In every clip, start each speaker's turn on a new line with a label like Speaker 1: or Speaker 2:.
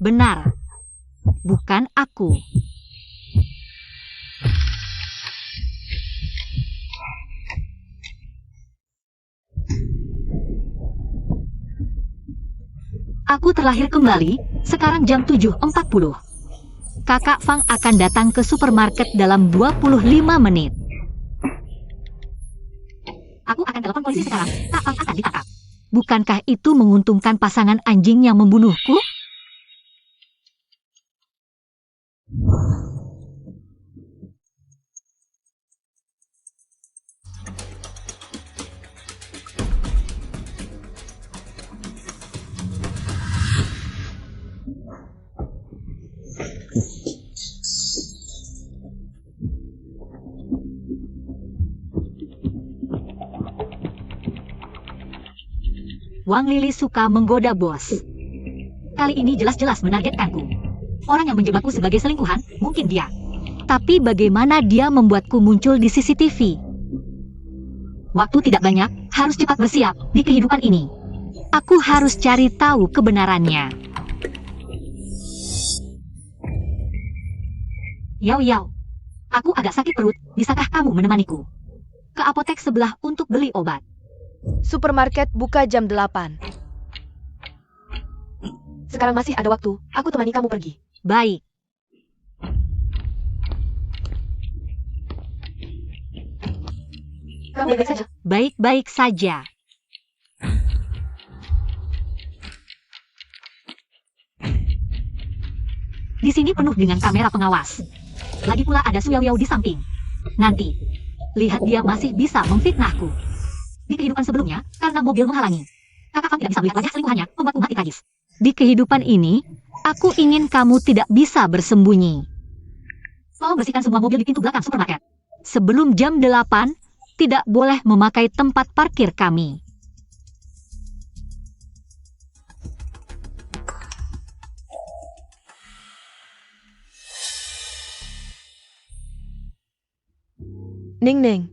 Speaker 1: Benar. Bukan aku. Aku terlahir kembali, sekarang jam 7.40. Kakak Fang akan datang ke supermarket dalam 25 menit. Aku akan telepon polisi sekarang, Kak Fang akan ditangkap. Bukankah itu menguntungkan pasangan anjing yang membunuhku? Wang Lili suka menggoda bos. Kali ini jelas-jelas menargetkanku. Orang yang menjebakku sebagai selingkuhan, mungkin dia. Tapi bagaimana dia membuatku muncul di CCTV? Waktu tidak banyak, harus cepat bersiap di kehidupan ini. Aku harus cari tahu kebenarannya. Yao, aku agak sakit perut, bisakah kamu menemaniku? Ke apotek sebelah untuk beli obat.
Speaker 2: Supermarket buka jam 8. Sekarang masih ada waktu, aku temani kamu pergi.
Speaker 1: Baik.
Speaker 2: Kamu baik-baik saja?
Speaker 1: Baik-baik saja. Di sini penuh dengan kamera pengawas. Lagi pula ada Suyao di samping. Nanti, lihat dia masih bisa memfitnahku. Di kehidupan sebelumnya, karena mobil menghalangi, Kakak Fang tidak bisa melihat wajah selingkuhannya, membuatku mati tragis. Di kehidupan ini, aku ingin kamu tidak bisa bersembunyi. Tolong bersihkan semua mobil di pintu belakang supermarket. Sebelum jam 8, tidak boleh memakai tempat parkir kami.
Speaker 2: Ning.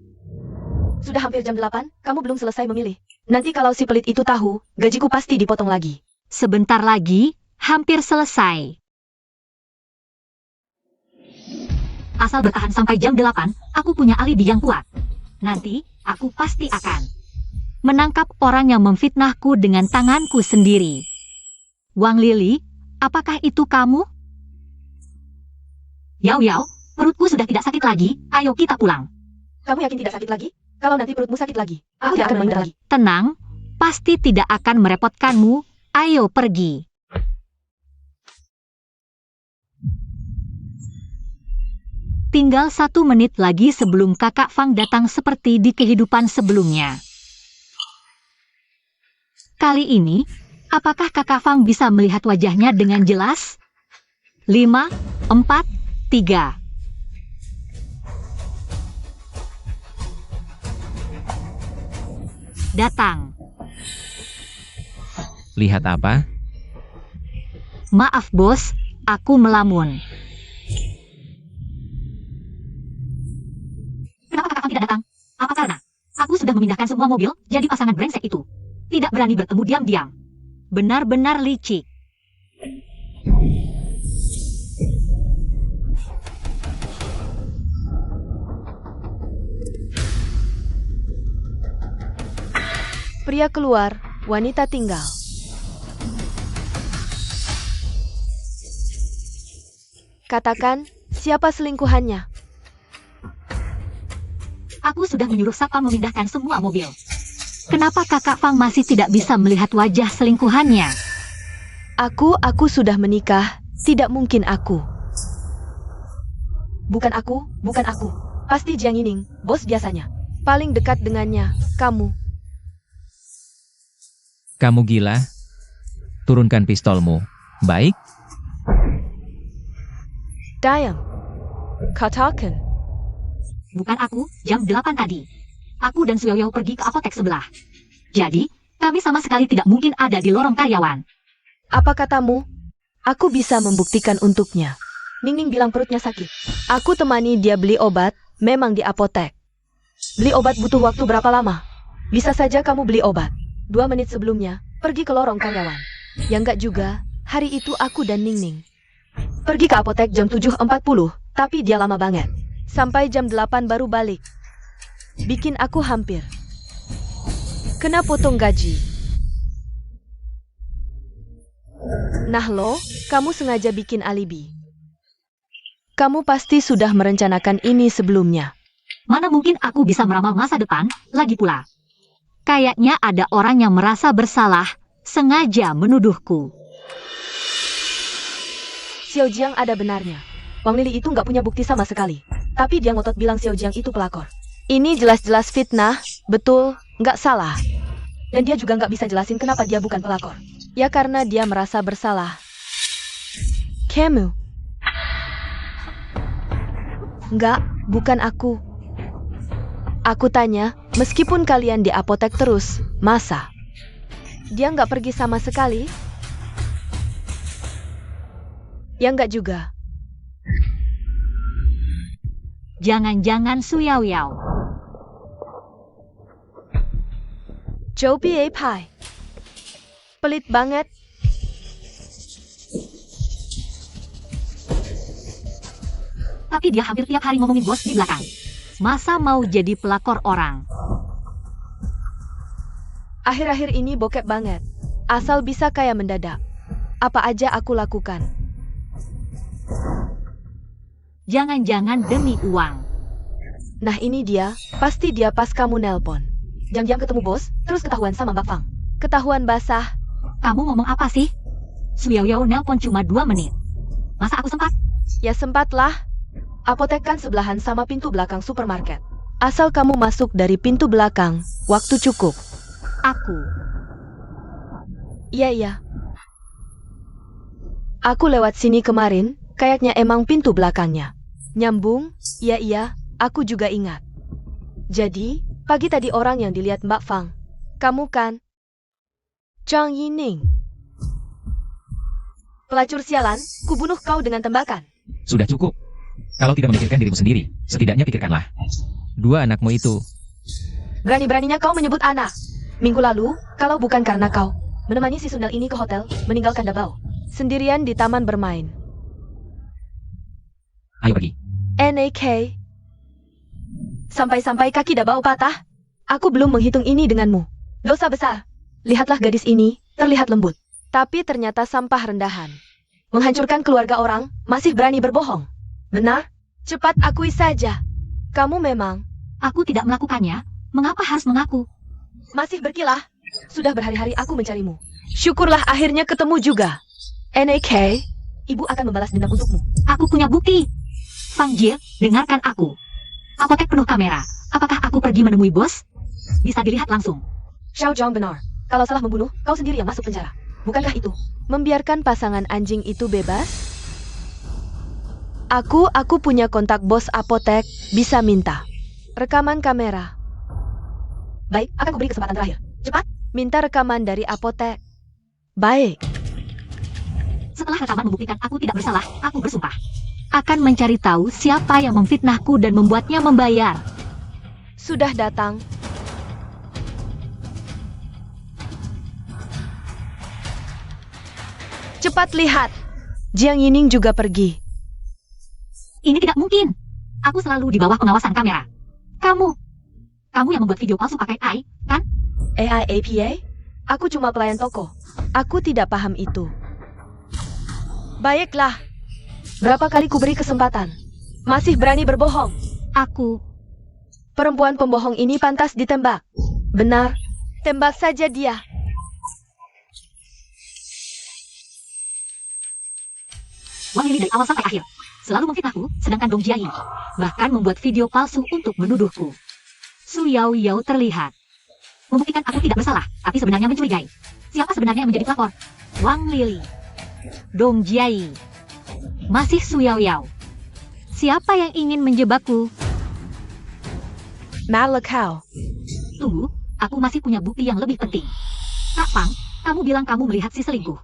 Speaker 2: Sudah hampir jam 8, kamu belum selesai memilih. Nanti kalau si pelit itu tahu, gajiku pasti dipotong lagi.
Speaker 1: Sebentar lagi, hampir selesai. Asal bertahan sampai jam 8, aku punya alibi yang kuat. Nanti, aku pasti akan menangkap orang yang memfitnahku dengan tanganku sendiri. Wang Lili, apakah itu kamu? Yao, perutku sudah tidak sakit lagi, ayo kita pulang.
Speaker 2: Kamu yakin tidak sakit lagi? Kalau nanti perutmu sakit lagi, aku tidak akan main lagi.
Speaker 1: Tenang, pasti tidak akan merepotkanmu, ayo pergi. Tinggal 1 menit lagi sebelum Kakak Fang datang seperti di kehidupan sebelumnya. Kali ini, apakah Kakak Fang bisa melihat wajahnya dengan jelas? 5, 4, 3. Datang.
Speaker 3: Lihat apa?
Speaker 1: Maaf bos, aku melamun. Kenapa Kakak Fang tidak datang? Apa karena aku sudah memindahkan semua mobil jadi pasangan brengsek itu? Tidak berani bertemu diam-diam. Benar-benar licik.
Speaker 2: Pria keluar, wanita tinggal. Katakan, siapa selingkuhannya?
Speaker 1: Aku sudah menyuruh Satpam memindahkan semua mobil. Kenapa Kakak Fang masih tidak bisa melihat wajah selingkuhannya?
Speaker 2: Aku sudah menikah, tidak mungkin aku. Bukan aku. Pasti Jiang Yining, bos biasanya. Paling dekat dengannya, kamu.
Speaker 3: Kamu gila? Turunkan pistolmu. Baik?
Speaker 2: Dayang, katakan.
Speaker 1: Bukan aku, jam 8 tadi. Aku dan Suyao pergi ke apotek sebelah. Jadi, kami sama sekali tidak mungkin ada di lorong karyawan.
Speaker 2: Apa katamu? Aku bisa membuktikan untuknya. Ning bilang perutnya sakit. Aku temani dia beli obat, memang di apotek. Beli obat butuh waktu berapa lama? Bisa saja kamu beli obat 2 menit sebelumnya, pergi ke lorong karyawan. Ya enggak juga, Hari itu aku dan Ningning pergi ke apotek jam 7.40, tapi dia lama banget. Sampai jam 8 baru balik. Bikin aku hampir kena potong gaji. Nah lo, kamu sengaja bikin alibi. Kamu pasti sudah merencanakan ini sebelumnya.
Speaker 1: Mana mungkin aku bisa meramal masa depan, lagi pula. Kayaknya ada orang yang merasa bersalah, sengaja menuduhku.
Speaker 2: Xiao Jiang ada benarnya. Wang Lili itu nggak punya bukti sama sekali. Tapi dia ngotot bilang Xiao Jiang itu pelakor. Ini jelas-jelas fitnah, betul, nggak salah. Dan dia juga nggak bisa jelasin kenapa dia bukan pelakor. Ya karena dia merasa bersalah. Kamu? Nggak, bukan aku. Aku tanya, meskipun kalian di apotek terus, masa dia nggak pergi sama sekali? Ya nggak juga.
Speaker 1: Jangan-jangan Su Yaoyao.
Speaker 2: Zhou Bie Pai. Pelit banget.
Speaker 1: Tapi dia hampir tiap hari ngomongin bos di belakang. Masa mau jadi pelakor orang?
Speaker 2: Akhir-akhir ini bokep banget. Asal bisa kaya mendadak. Apa aja aku lakukan.
Speaker 1: Jangan-jangan demi uang.
Speaker 2: Nah ini dia, pasti dia pas kamu nelpon. Jam-jam ketemu bos, terus ketahuan sama Mbak Fang. Ketahuan basah.
Speaker 1: Kamu ngomong apa sih? Su Yaoyao nelpon cuma 2 menit. Masa aku sempat?
Speaker 2: Ya sempatlah. Apotek kan sebelahan sama pintu belakang supermarket. Asal kamu masuk dari pintu belakang, waktu cukup.
Speaker 1: Aku.
Speaker 2: Iya. Aku lewat sini kemarin, kayaknya emang pintu belakangnya. Nyambung, iya, aku juga ingat. Jadi, pagi tadi orang yang dilihat Mbak Fang. Kamu kan? Zhang Yining. Pelacur sialan, kubunuh kau dengan tembakan.
Speaker 3: Sudah cukup. Kalau tidak memikirkan dirimu sendiri, setidaknya pikirkanlah 2 anakmu itu.
Speaker 2: Berani-beraninya kau menyebut anak. Minggu lalu, kalau bukan karena kau menemani si sundal ini ke hotel, meninggalkan Dabao sendirian di taman bermain.
Speaker 3: Ayo pergi.
Speaker 2: NAK. Sampai-sampai kaki Dabao patah. Aku belum menghitung ini denganmu. Dosa besar. Lihatlah gadis ini, terlihat lembut. Tapi ternyata sampah rendahan. Menghancurkan keluarga orang, masih berani berbohong. Benar? Cepat akui saja. Kamu memang.
Speaker 1: Aku tidak melakukannya. Mengapa harus mengaku?
Speaker 2: Masih berkilah. Sudah berhari-hari aku mencarimu. Syukurlah akhirnya ketemu juga. NAK, ibu akan membalas dendam untukmu.
Speaker 1: Aku punya bukti. Fang Jie, dengarkan aku. Apotek penuh kamera. Apakah aku pergi menemui bos? Bisa dilihat langsung.
Speaker 2: Xiao Zhang benar. Kalau salah membunuh, kau sendiri yang masuk penjara. Bukankah itu? Membiarkan pasangan anjing itu bebas? Aku punya kontak bos apotek, bisa minta rekaman kamera. Baik, akan kuberi kesempatan terakhir. Cepat, minta rekaman dari apotek. Baik.
Speaker 1: Setelah rekaman membuktikan aku tidak bersalah, aku bersumpah akan mencari tahu siapa yang memfitnahku dan membuatnya membayar.
Speaker 2: Sudah datang. Cepat lihat. Jiang Yining juga pergi.
Speaker 1: Ini tidak mungkin. Aku selalu di bawah pengawasan kamera. Kamu yang membuat video palsu pakai AI, kan?
Speaker 2: AI APA? Aku cuma pelayan toko. Aku tidak paham itu. Baiklah. Berapa kali kuberi kesempatan? Masih berani berbohong?
Speaker 1: Aku.
Speaker 2: Perempuan pembohong ini pantas ditembak. Benar. Tembak saja dia.
Speaker 1: Wang Lili dari awal sampai akhir selalu memfitnahku, sedangkan Dong Jiayi bahkan membuat video palsu untuk menuduhku. Su Yaoyao terlihat membuktikan aku tidak bersalah, tapi sebenarnya mencurigai. Siapa sebenarnya yang menjadi pelapor? Wang Lili, Dong Jiayi, masih Su Yaoyao. Siapa yang ingin menjebakku?
Speaker 2: Malakau.
Speaker 1: Tunggu, aku masih punya bukti yang lebih penting. Kak Fang, kamu bilang kamu melihat si selingkuh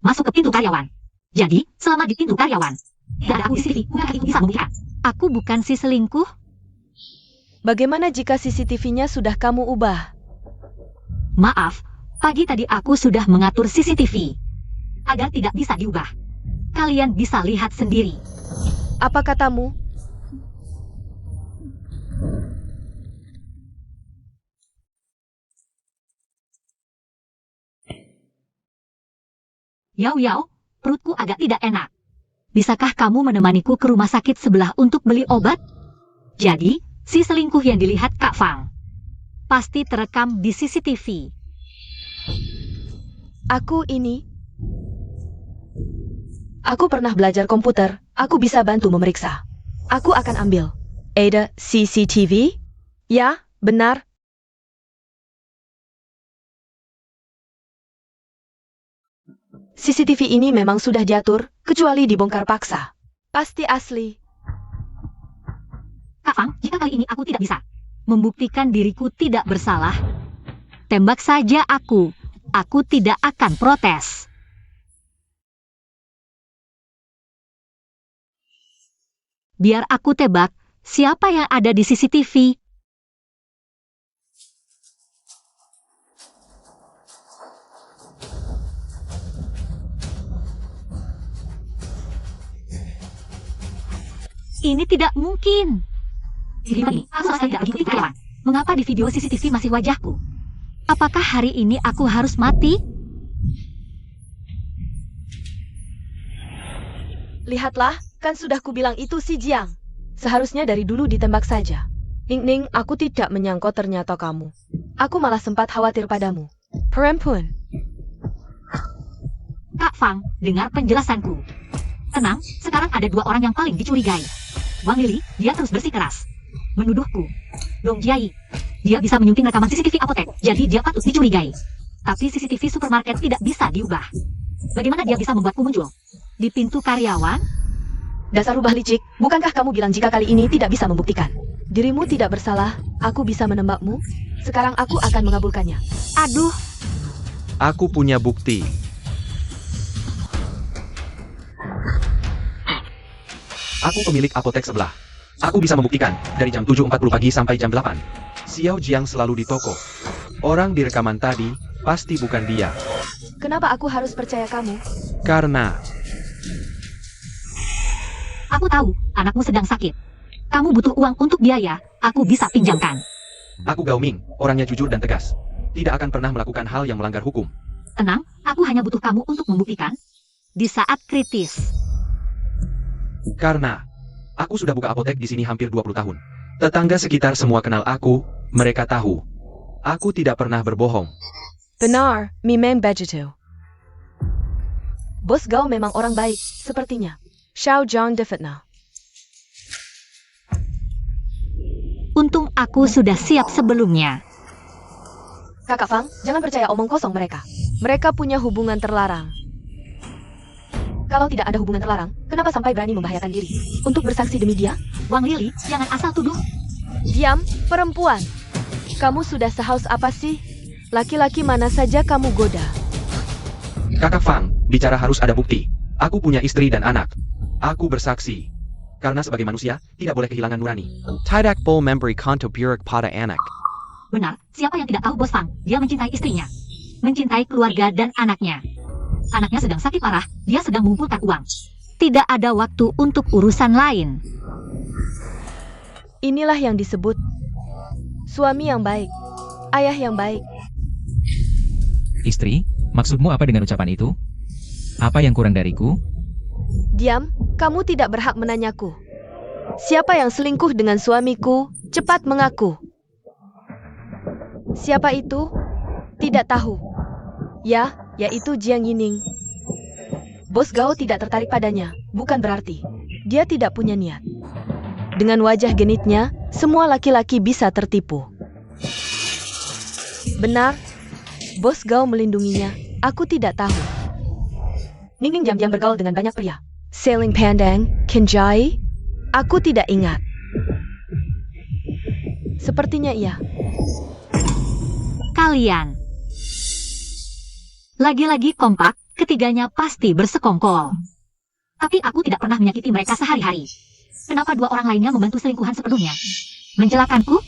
Speaker 1: masuk ke pintu karyawan. Jadi, selama di pintu karyawan, tidak ada aku di CCTV, bukankah itu bisa membuktikan aku bukan si selingkuh?
Speaker 2: Bagaimana jika CCTV-nya sudah kamu ubah?
Speaker 1: Maaf, pagi tadi aku sudah mengatur CCTV. agar tidak bisa diubah. Kalian bisa lihat sendiri.
Speaker 2: Apa katamu?
Speaker 1: Yao Yao, perutku agak tidak enak. Bisakah kamu menemaniku ke rumah sakit sebelah untuk beli obat? Jadi, si selingkuh yang dilihat Kak Fang pasti terekam di CCTV.
Speaker 2: Aku pernah belajar komputer. Aku bisa bantu memeriksa. Aku akan ambil. Ada CCTV? Ya, benar. CCTV ini memang sudah diatur, kecuali dibongkar paksa. Pasti asli.
Speaker 1: Kak Fang, jika kali ini aku tidak bisa membuktikan diriku tidak bersalah, tembak saja aku. Aku tidak akan protes. Biar aku tebak, siapa yang ada di CCTV? Ini tidak mungkin. Di video ini, aku sama sekali tidak begitu karyawan. Mengapa di video CCTV masih wajahku? Apakah hari ini aku harus mati?
Speaker 2: Lihatlah, kan sudah kubilang itu si Jiang. Seharusnya dari dulu ditembak saja. Ning, aku tidak menyangka ternyata kamu. Aku malah sempat khawatir padamu. Perempuan.
Speaker 1: Kak Fang, dengar penjelasanku. Tenang, sekarang ada dua orang yang paling dicurigai. Wang Lili, dia terus bersikeras menuduhku. Dong Jiai, dia bisa menyunting rekaman CCTV apotek, jadi dia patut dicurigai. Tapi CCTV supermarket tidak bisa diubah. Bagaimana dia bisa membuatku muncul di pintu karyawan?
Speaker 2: Dasar rubah licik, bukankah kamu bilang jika kali ini tidak bisa membuktikan? Dirimu tidak bersalah, aku bisa menembakmu. Sekarang aku akan mengabulkannya.
Speaker 1: Aduh,
Speaker 4: Aku punya bukti. Aku pemilik apotek sebelah. Aku bisa membuktikan, dari jam 7.40 pagi sampai jam 8. Xiao Jiang selalu di toko. Orang di rekaman tadi, pasti bukan dia.
Speaker 2: Kenapa aku harus percaya kamu?
Speaker 4: Karena,
Speaker 1: aku tahu, anakmu sedang sakit. Kamu butuh uang untuk biaya, aku bisa pinjamkan.
Speaker 4: aku Gao Ming, orangnya jujur dan tegas. Tidak akan pernah melakukan hal yang melanggar hukum.
Speaker 1: Tenang, aku hanya butuh kamu untuk membuktikan di saat kritis.
Speaker 4: Karena, aku sudah buka apotek di sini hampir 20 tahun. Tetangga sekitar semua kenal aku, mereka tahu. Aku tidak pernah berbohong.
Speaker 2: Benar, memang begitu. Bos Gao memang orang baik, sepertinya. Xiao Zhang difitnah.
Speaker 1: Untung aku sudah siap sebelumnya.
Speaker 2: Kakak Fang, jangan percaya omong kosong mereka. Mereka punya hubungan terlarang. Kalau tidak ada hubungan terlarang, kenapa sampai berani membahayakan diri? Untuk bersaksi demi dia?
Speaker 1: Wang Lili, jangan asal tuduh.
Speaker 2: Diam, perempuan. Kamu sudah sehaus apa sih? Laki-laki mana saja kamu goda?
Speaker 4: Kakak Fang, bicara harus ada bukti. Aku punya istri dan anak. Aku bersaksi. Karena sebagai manusia, tidak boleh kehilangan nurani.
Speaker 5: Tidak boleh memberi konto buruk pada anak.
Speaker 1: Benar, siapa yang tidak tahu Bos Fang? Dia mencintai istrinya, mencintai keluarga dan anaknya. Anaknya sedang sakit parah, dia sedang mengumpulkan uang. Tidak ada waktu untuk urusan lain.
Speaker 2: Inilah yang disebut suami yang baik, ayah yang baik.
Speaker 3: Istri, maksudmu apa dengan ucapan itu? Apa yang kurang dariku?
Speaker 2: Diam, kamu tidak berhak menanyaku. Siapa yang selingkuh dengan suamiku? Cepat mengaku. Siapa itu? Tidak tahu. Ya, yaitu Jiang Yining. Bos Gao tidak tertarik padanya, bukan berarti dia tidak punya niat. Dengan wajah genitnya, semua laki-laki bisa tertipu. Benar, Bos Gao melindunginya, aku tidak tahu. Ningning jam-jam bergaul dengan banyak pria. Sailing Pandang, Kenjai, aku tidak ingat. Sepertinya iya.
Speaker 1: Kalian lagi-lagi kompak, ketiganya pasti bersekongkol. Tapi aku tidak pernah menyakiti mereka sehari-hari. Kenapa dua orang lainnya membantu selingkuhan sepenuhnya? Menjelakanku?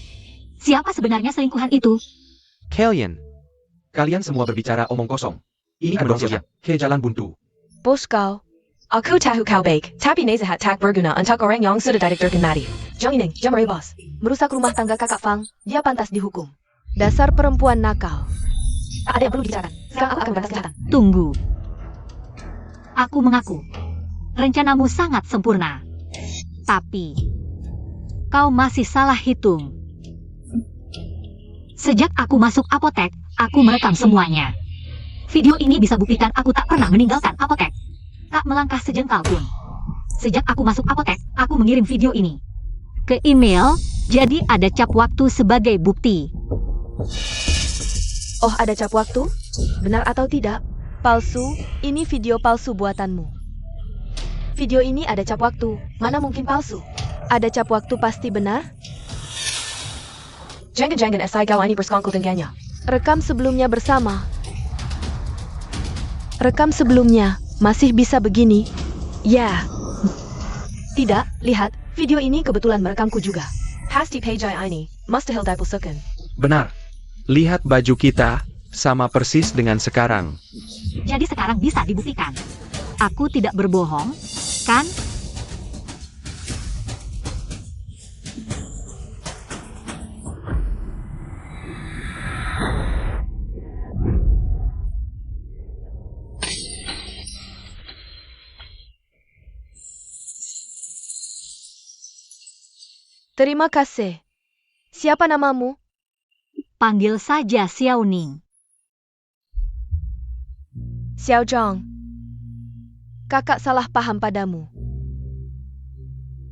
Speaker 1: Siapa sebenarnya selingkuhan itu?
Speaker 4: Kalian semua berbicara omong kosong. Ini adalah Xiao Jiang, ke jalan buntu.
Speaker 2: Bos kau. Aku tahu kau baik, tapi nasihat tak berguna untuk orang yang sudah didiktirkan mati. Jiang Yining, jamari bos. Merusak rumah tangga kakak Fang, dia pantas dihukum. Dasar perempuan nakal. Tak ada yang perlu dibicarakan. Sekarang aku akan membalas kejahatan.
Speaker 1: Tunggu. Aku mengaku, rencanamu sangat sempurna. Tapi, kau masih salah hitung. Sejak aku masuk apotek, aku merekam semuanya. Video ini bisa buktikan aku tak pernah meninggalkan apotek. Tak melangkah sejengkal pun. Sejak aku masuk apotek, aku mengirim video ini ke email, jadi ada cap waktu sebagai bukti.
Speaker 2: Oh, ada cap waktu? Benar atau tidak? Palsu, ini video palsu buatanmu. Video ini ada cap waktu, mana mungkin palsu? Ada cap waktu pasti benar? Jangan-jangan SI kau ini bersekongkol dengannya. Rekam sebelumnya bersama. Rekam sebelumnya, masih bisa begini? Ya. Tidak, lihat, video ini kebetulan merekamku juga. Pasti page ini, mustahil dipalsukan.
Speaker 4: Benar. Lihat baju kita, sama persis dengan sekarang.
Speaker 1: Jadi sekarang bisa dibuktikan. Aku tidak berbohong, kan?
Speaker 2: Terima kasih. Siapa namamu?
Speaker 1: Panggil saja Xiao Ning.
Speaker 2: Xiao Zhang. Kakak salah paham padamu.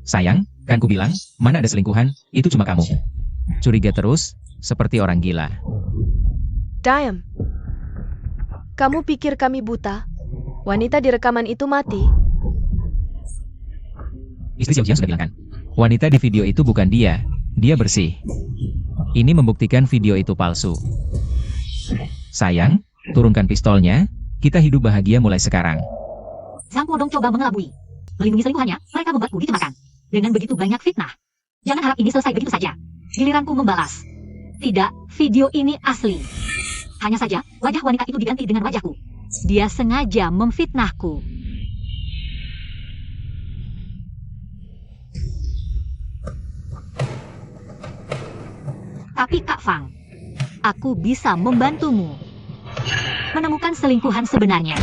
Speaker 3: Sayang, kan ku bilang, mana ada selingkuhan, itu cuma kamu. Curiga terus, seperti orang gila.
Speaker 2: Diam. Kamu pikir kami buta? Wanita di rekaman itu mati.
Speaker 3: Istri Xiao Jiang sudah bilang kan, wanita di video itu bukan dia bersih. Ini membuktikan video itu palsu. Sayang, turunkan pistolnya, kita hidup bahagia mulai sekarang.
Speaker 1: Zhang Guodong coba mengelabui. Melindungi selingkuhannya, mereka membuatku dicemaskan. Dengan begitu banyak fitnah. Jangan harap ini selesai begitu saja. Giliranku membalas. Tidak, video ini asli. Hanya saja, wajah wanita itu diganti dengan wajahku. Dia sengaja memfitnahku. Tapi Kak Fang, aku bisa membantumu menemukan selingkuhan sebenarnya.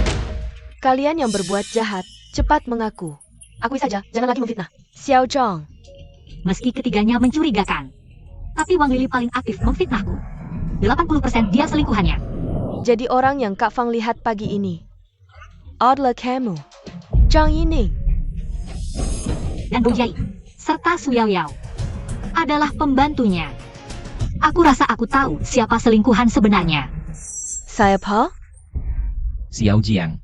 Speaker 2: Kalian yang berbuat jahat, cepat mengaku. Akui saja, jangan lagi memfitnah. Xiao Zhang.
Speaker 1: Meski ketiganya mencurigakan, tapi Wang Lili paling aktif memfitnahku. 80% dia selingkuhannya.
Speaker 2: Jadi orang yang Kak Fang lihat pagi ini. Adalah kamu. Jiang Yining.
Speaker 1: Dan Dong Jai, serta Su Yao Yao adalah pembantunya. Aku rasa aku tahu siapa selingkuhan sebenarnya.
Speaker 2: Siapa?
Speaker 3: Xiao Jiang.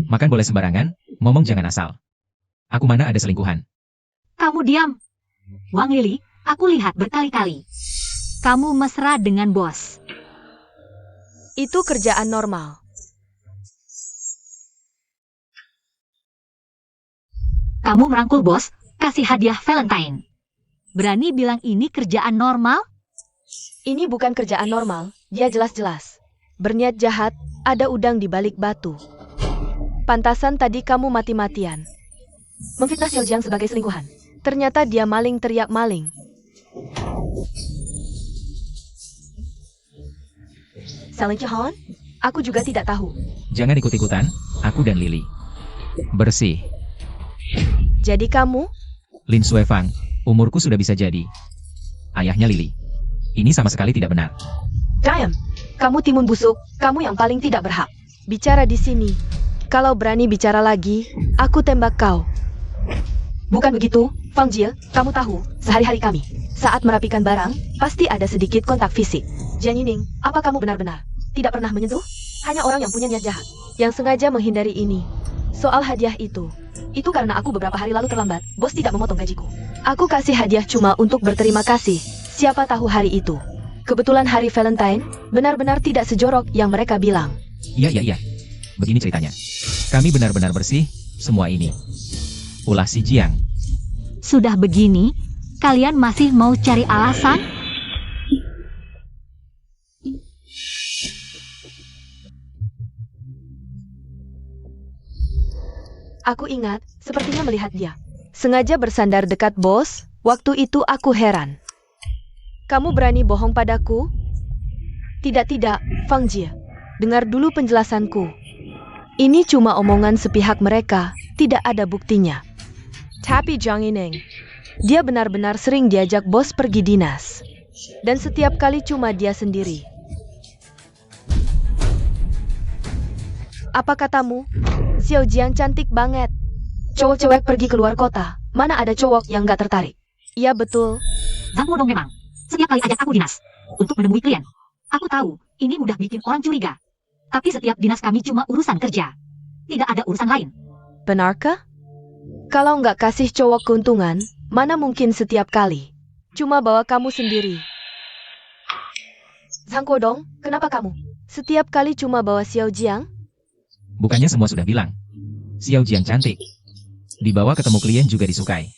Speaker 3: Makan boleh sembarangan, ngomong jangan asal. Aku mana ada selingkuhan.
Speaker 1: Kamu diam. Wang Lili, aku lihat berkali-kali. Kamu mesra dengan bos.
Speaker 2: Itu kerjaan normal.
Speaker 1: Kamu merangkul bos, kasih hadiah Valentine. Berani bilang ini kerjaan normal?
Speaker 2: Ini bukan kerjaan normal, dia jelas-jelas berniat jahat, ada udang di balik batu. Pantasan tadi kamu mati-matian. Memfitnah Xiao Jiang sebagai selingkuhan. Ternyata dia maling teriak maling. Selingkuhan? Aku juga tidak tahu.
Speaker 3: Jangan ikut-ikutan, aku dan Lily. Bersih.
Speaker 2: Jadi kamu?
Speaker 3: Lin Suefang, umurku sudah bisa jadi ayahnya Lily. Ini sama sekali tidak benar.
Speaker 2: Diam. Kamu timun busuk, kamu yang paling tidak berhak. Bicara di sini. Kalau berani bicara lagi, aku tembak kau. Bukan begitu, Fang Jie, kamu tahu, sehari-hari kami, saat merapikan barang, pasti ada sedikit kontak fisik. Jiang Yining, apa kamu benar-benar tidak pernah menyentuh? Hanya orang yang punya niat jahat, yang sengaja menghindari ini. Soal hadiah itu karena aku beberapa hari lalu terlambat, bos tidak memotong gajiku. Aku kasih hadiah cuma untuk berterima kasih. Siapa tahu hari itu kebetulan hari Valentine, benar-benar tidak sejorok yang mereka bilang.
Speaker 3: Iya. Begini ceritanya. Kami benar-benar bersih, semua ini. Ulah si Jiang.
Speaker 1: Sudah begini, kalian masih mau cari alasan?
Speaker 2: Aku ingat, sepertinya melihat dia. Sengaja bersandar dekat bos, waktu itu aku heran. Kamu berani bohong padaku? Tidak, Fang Jie. Dengar dulu penjelasanku. Ini cuma omongan sepihak mereka, tidak ada buktinya. Tapi Jiang Yining, dia benar-benar sering diajak bos pergi dinas. Dan setiap kali cuma dia sendiri. Apa katamu? Xiao Jiang cantik banget. Cowok-cowok pergi keluar kota, mana ada cowok yang gak tertarik? Iya betul.
Speaker 1: Zhang Wudong memang. Setiap kali ajak aku dinas untuk menemui klien. Aku tahu, ini mudah bikin orang curiga. Tapi setiap dinas kami cuma urusan kerja. Tidak ada urusan lain.
Speaker 2: Benarkah? Kalau nggak kasih cowok keuntungan, mana mungkin setiap kali? Cuma bawa kamu sendiri. Zhang Wudong, kenapa kamu? Setiap kali cuma bawa Xiao Jiang?
Speaker 3: Bukannya semua sudah bilang. Xiao Jiang cantik. Dibawa ketemu klien juga disukai.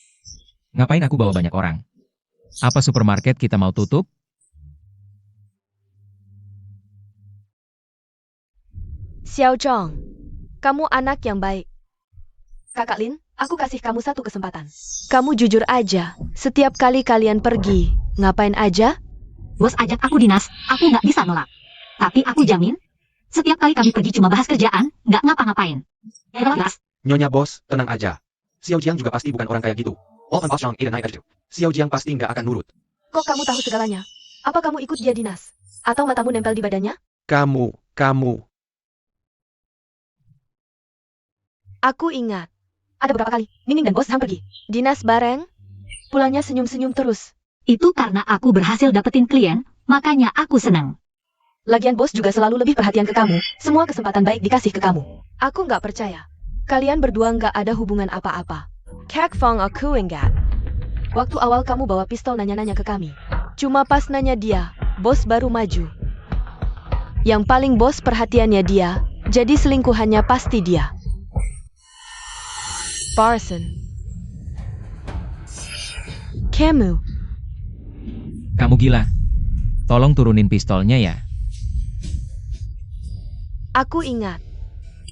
Speaker 3: Ngapain aku bawa banyak orang? Apa supermarket kita mau tutup?
Speaker 2: Xiao Zhang, kamu anak yang baik. Kakak Lin, aku kasih kamu satu kesempatan. Kamu jujur aja, setiap kali kalian pergi, ngapain aja?
Speaker 1: Bos ajak aku dinas, aku nggak bisa nolak. Tapi aku jamin, setiap kali kami pergi cuma bahas kerjaan, nggak ngapa-ngapain. Jelas.
Speaker 4: Nyonya bos, tenang aja. Xiao Jiang juga pasti bukan orang kayak gitu. All an Australian Eden Night. Xiao Jiang pasti nggak akan nurut.
Speaker 2: Kok kamu tahu segalanya? Apa kamu ikut dia dinas? Atau matamu nempel di badannya?
Speaker 4: Kamu.
Speaker 2: Aku ingat. Ada beberapa kali, Nining dan bos Zhang pergi. Dinas bareng, pulangnya senyum-senyum terus.
Speaker 1: Itu karena aku berhasil dapetin klien, makanya aku senang.
Speaker 2: Lagian bos juga selalu lebih perhatian ke kamu. Semua kesempatan baik dikasih ke kamu. Aku nggak percaya. Kalian berdua nggak ada hubungan apa-apa. Kak Fang, aku ingat. Waktu awal kamu bawa pistol nanya-nanya ke kami. Cuma pas nanya dia, bos baru maju. Yang paling bos perhatiannya dia, jadi selingkuhannya pasti dia. Parson. Kamu.
Speaker 3: Kamu gila. Tolong turunin pistolnya ya.
Speaker 2: Aku ingat.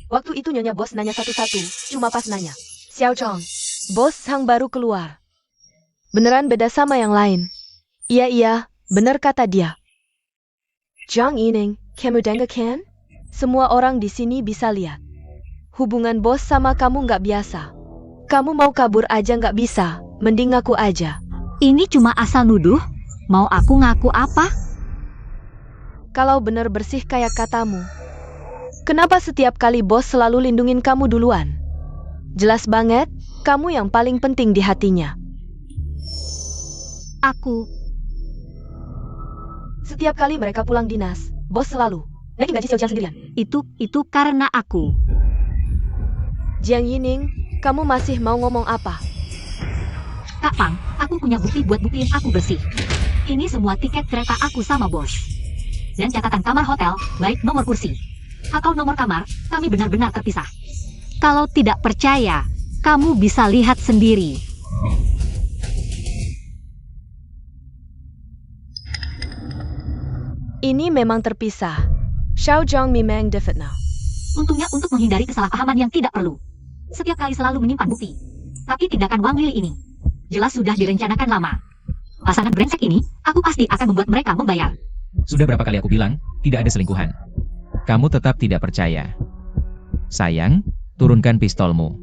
Speaker 2: Waktu itu nyonya bos nanya satu-satu, cuma pas nanya. Xiao Chong, bos Zhang baru keluar. Beneran beda sama yang lain. Iya, bener kata dia. Jiang Yining, kamu dengar kan? Semua orang di sini bisa lihat. Hubungan bos sama kamu nggak biasa. Kamu mau kabur aja nggak bisa, mending ngaku aja.
Speaker 1: Ini cuma asal nuduh, mau aku ngaku apa?
Speaker 2: Kalau bener bersih kayak katamu. Kenapa setiap kali bos selalu lindungin kamu duluan? Jelas banget, kamu yang paling penting di hatinya.
Speaker 1: Aku.
Speaker 2: Setiap kali mereka pulang dinas, bos selalu naikin gaji Xiao Jiang sendirian.
Speaker 1: Itu karena aku.
Speaker 2: Jiang Yining, kamu masih mau ngomong apa?
Speaker 1: Kak Fang, aku punya bukti buat buktiin aku bersih. Ini semua tiket kereta aku sama bos. Dan catatan kamar hotel, baik nomor kursi atau nomor kamar, kami benar-benar terpisah. Kalau tidak percaya, kamu bisa lihat sendiri.
Speaker 2: Ini memang terpisah. Xiao Zhang memang difitnah.
Speaker 1: Untungnya untuk menghindari kesalahpahaman yang tidak perlu. Setiap kali selalu menyimpan bukti. Tapi tindakan Wang Lili ini jelas sudah direncanakan lama. Pasangan brengsek ini, aku pasti akan membuat mereka membayar.
Speaker 3: Sudah berapa kali aku bilang, tidak ada selingkuhan. Kamu tetap tidak percaya. Sayang, turunkan pistolmu.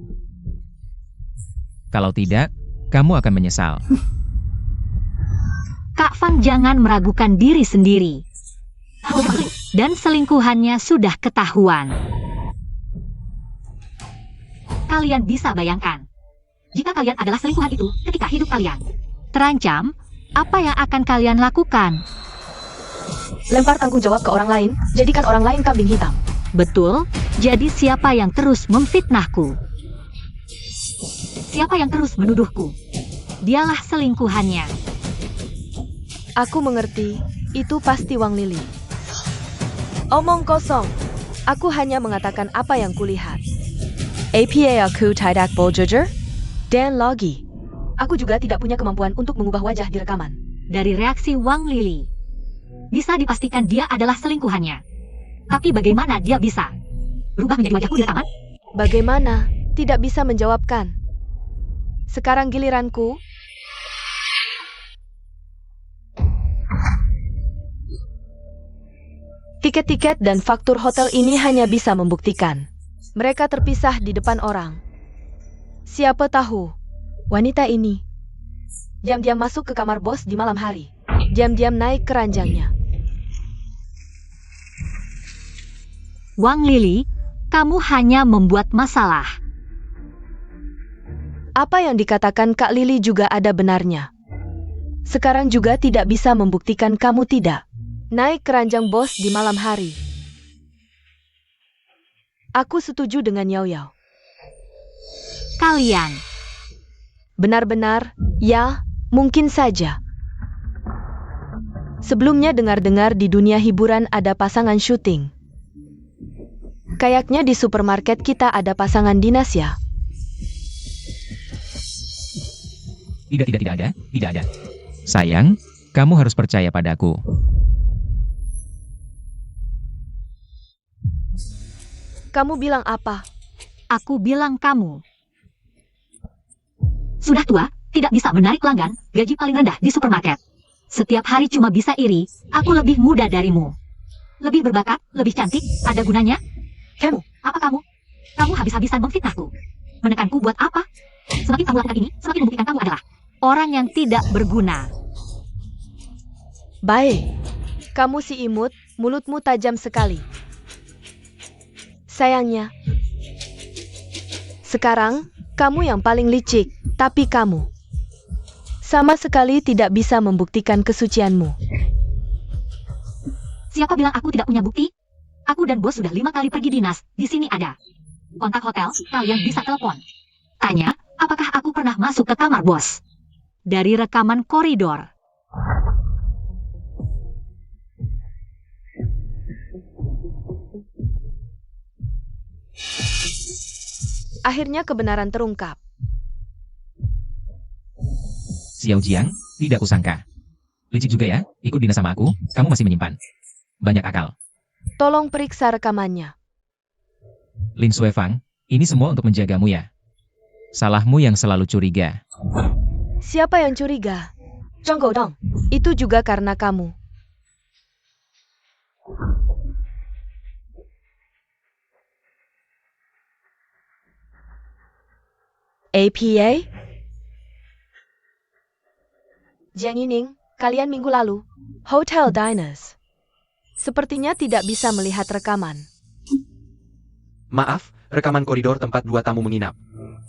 Speaker 3: Kalau tidak, kamu akan menyesal.
Speaker 1: Kak Fang jangan meragukan diri sendiri. Dan selingkuhannya sudah ketahuan. Kalian bisa bayangkan, jika kalian adalah selingkuhan itu ketika hidup kalian terancam, apa yang akan kalian lakukan?
Speaker 2: Lempar tanggung jawab ke orang lain, jadikan orang lain kambing hitam.
Speaker 1: Betul, jadi siapa yang terus memfitnahku? Siapa yang terus menuduhku? Dialah selingkuhannya.
Speaker 2: Aku mengerti, itu pasti Wang Lili. Omong kosong, aku hanya mengatakan apa yang kulihat. APA aku tidak boleh jujur, dan lagi. Aku juga tidak punya kemampuan untuk mengubah wajah di rekaman.
Speaker 1: Dari reaksi Wang Lili, bisa dipastikan dia adalah selingkuhannya. Tapi bagaimana dia bisa berubah menjadi wajahku di rekaman?
Speaker 2: Bagaimana? tidak bisa menjawabkan. Sekarang giliranku. Tiket-tiket dan faktur hotel ini hanya bisa membuktikan. Mereka terpisah di depan orang. Siapa tahu, wanita ini diam-diam masuk ke kamar bos di malam hari. Diam-diam naik ke ranjangnya.
Speaker 1: Wang Lili, kamu hanya membuat masalah.
Speaker 2: Apa yang dikatakan Kak Lili juga ada benarnya. Sekarang juga tidak bisa membuktikan kamu tidak naik ke ranjang bos di malam hari. Aku setuju dengan Yao Yao.
Speaker 1: Kalian,
Speaker 2: Benar-benar, ya, mungkin saja. Sebelumnya dengar-dengar di dunia hiburan ada pasangan syuting. Kayaknya di supermarket kita ada pasangan dinas ya.
Speaker 3: Tidak ada. Sayang, kamu harus percaya padaku.
Speaker 2: Kamu bilang apa?
Speaker 1: aku bilang kamu. Sudah tua, tidak bisa menarik pelanggan, gaji paling rendah di supermarket. Setiap hari cuma bisa iri, aku lebih muda darimu. Lebih berbakat, lebih cantik, ada gunanya? Kamu, apa kamu? Kamu habis-habisan memfitnahku. Menekanku buat apa? Semakin kamu lakukan ini, semakin membuktikan kamu adalah orang yang tidak berguna.
Speaker 2: Baik. Kamu si imut, mulutmu tajam sekali. Sayangnya. Sekarang, kamu yang paling licik, tapi kamu sama sekali tidak bisa membuktikan kesucianmu.
Speaker 1: Siapa bilang aku tidak punya bukti? Aku dan bos sudah 5 kali pergi dinas, di sini ada kontak hotel, kalian bisa telepon. Tanya, apakah aku pernah masuk ke kamar bos? Dari rekaman koridor.
Speaker 2: Akhirnya kebenaran terungkap.
Speaker 3: Xiao Jiang, tidak kusangka. Licik juga ya, ikut dinas sama aku, kamu masih menyimpan banyak akal.
Speaker 2: Tolong periksa rekamannya.
Speaker 3: Lin Suefang, ini semua untuk menjagamu ya. Salahmu yang selalu curiga.
Speaker 2: Siapa yang curiga? Zhang Godong. Itu juga karena kamu. APA? Jiang Yining, kalian minggu lalu, Hotel Diners. Sepertinya tidak bisa melihat rekaman.
Speaker 4: Maaf, rekaman koridor tempat 2 tamu menginap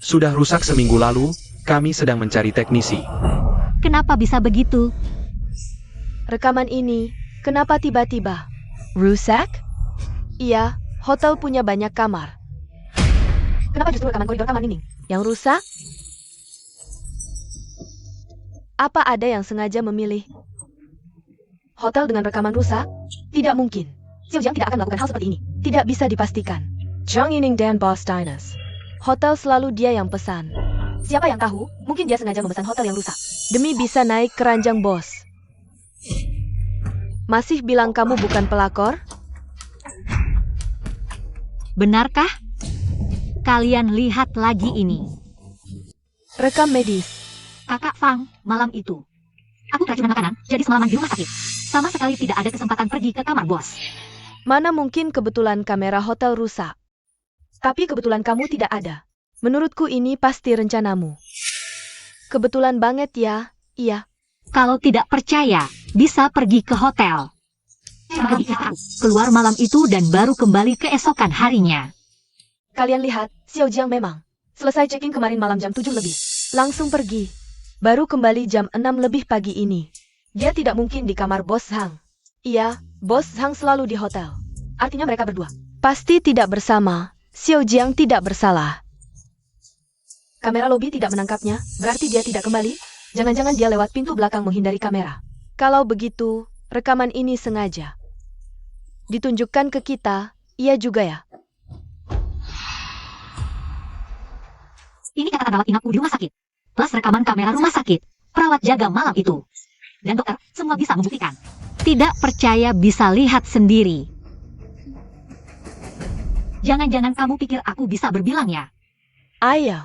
Speaker 4: sudah rusak seminggu lalu, kami sedang mencari teknisi.
Speaker 1: Kenapa bisa begitu?
Speaker 2: Rekaman ini, kenapa tiba-tiba rusak? Iya, hotel punya banyak kamar. Kenapa justru rekaman koridor kamar ini yang rusak? Apa ada yang sengaja memilih hotel dengan rekaman rusak? Tidak mungkin. Xiao Jiang tidak akan melakukan hal seperti ini. Tidak bisa dipastikan. Zhang Yining dan Boss Diners. Hotel selalu dia yang pesan. Siapa yang tahu? Mungkin dia sengaja memesan hotel yang rusak demi bisa naik ke ranjang bos. Masih bilang kamu bukan pelakor?
Speaker 1: Benarkah? Kalian lihat lagi ini.
Speaker 2: Rekam medis.
Speaker 1: Kakak Fang, malam itu aku keracunan makanan, jadi semalaman di rumah sakit. Sama sekali tidak ada kesempatan pergi ke kamar bos.
Speaker 2: Mana mungkin kebetulan kamera hotel rusak. Tapi kebetulan kamu tidak ada. Menurutku ini pasti rencanamu. Kebetulan banget ya, iya.
Speaker 1: Kalau tidak percaya, bisa pergi ke hotel. Keluar malam itu dan baru kembali keesokan harinya.
Speaker 2: Kalian lihat, Xiao Jiang memang selesai check-in kemarin malam jam 7 lebih. Langsung pergi. Baru kembali jam 6 lebih pagi ini. Dia tidak mungkin di kamar Bos Hang. Iya, Bos Hang selalu di hotel. Artinya mereka berdua pasti tidak bersama. Xiao Jiang tidak bersalah. Kamera lobi tidak menangkapnya, berarti dia tidak kembali. Jangan-jangan dia lewat pintu belakang menghindari kamera. Kalau begitu, rekaman ini sengaja ditunjukkan ke kita, iya juga ya.
Speaker 1: Ini catatan rawat inapku di rumah sakit. Plus rekaman kamera rumah sakit. Perawat jaga malam itu. Dan dokter, semua bisa membuktikan. Tidak percaya bisa lihat sendiri. Jangan-jangan kamu pikir aku bisa berbilang ya?
Speaker 2: Ayah,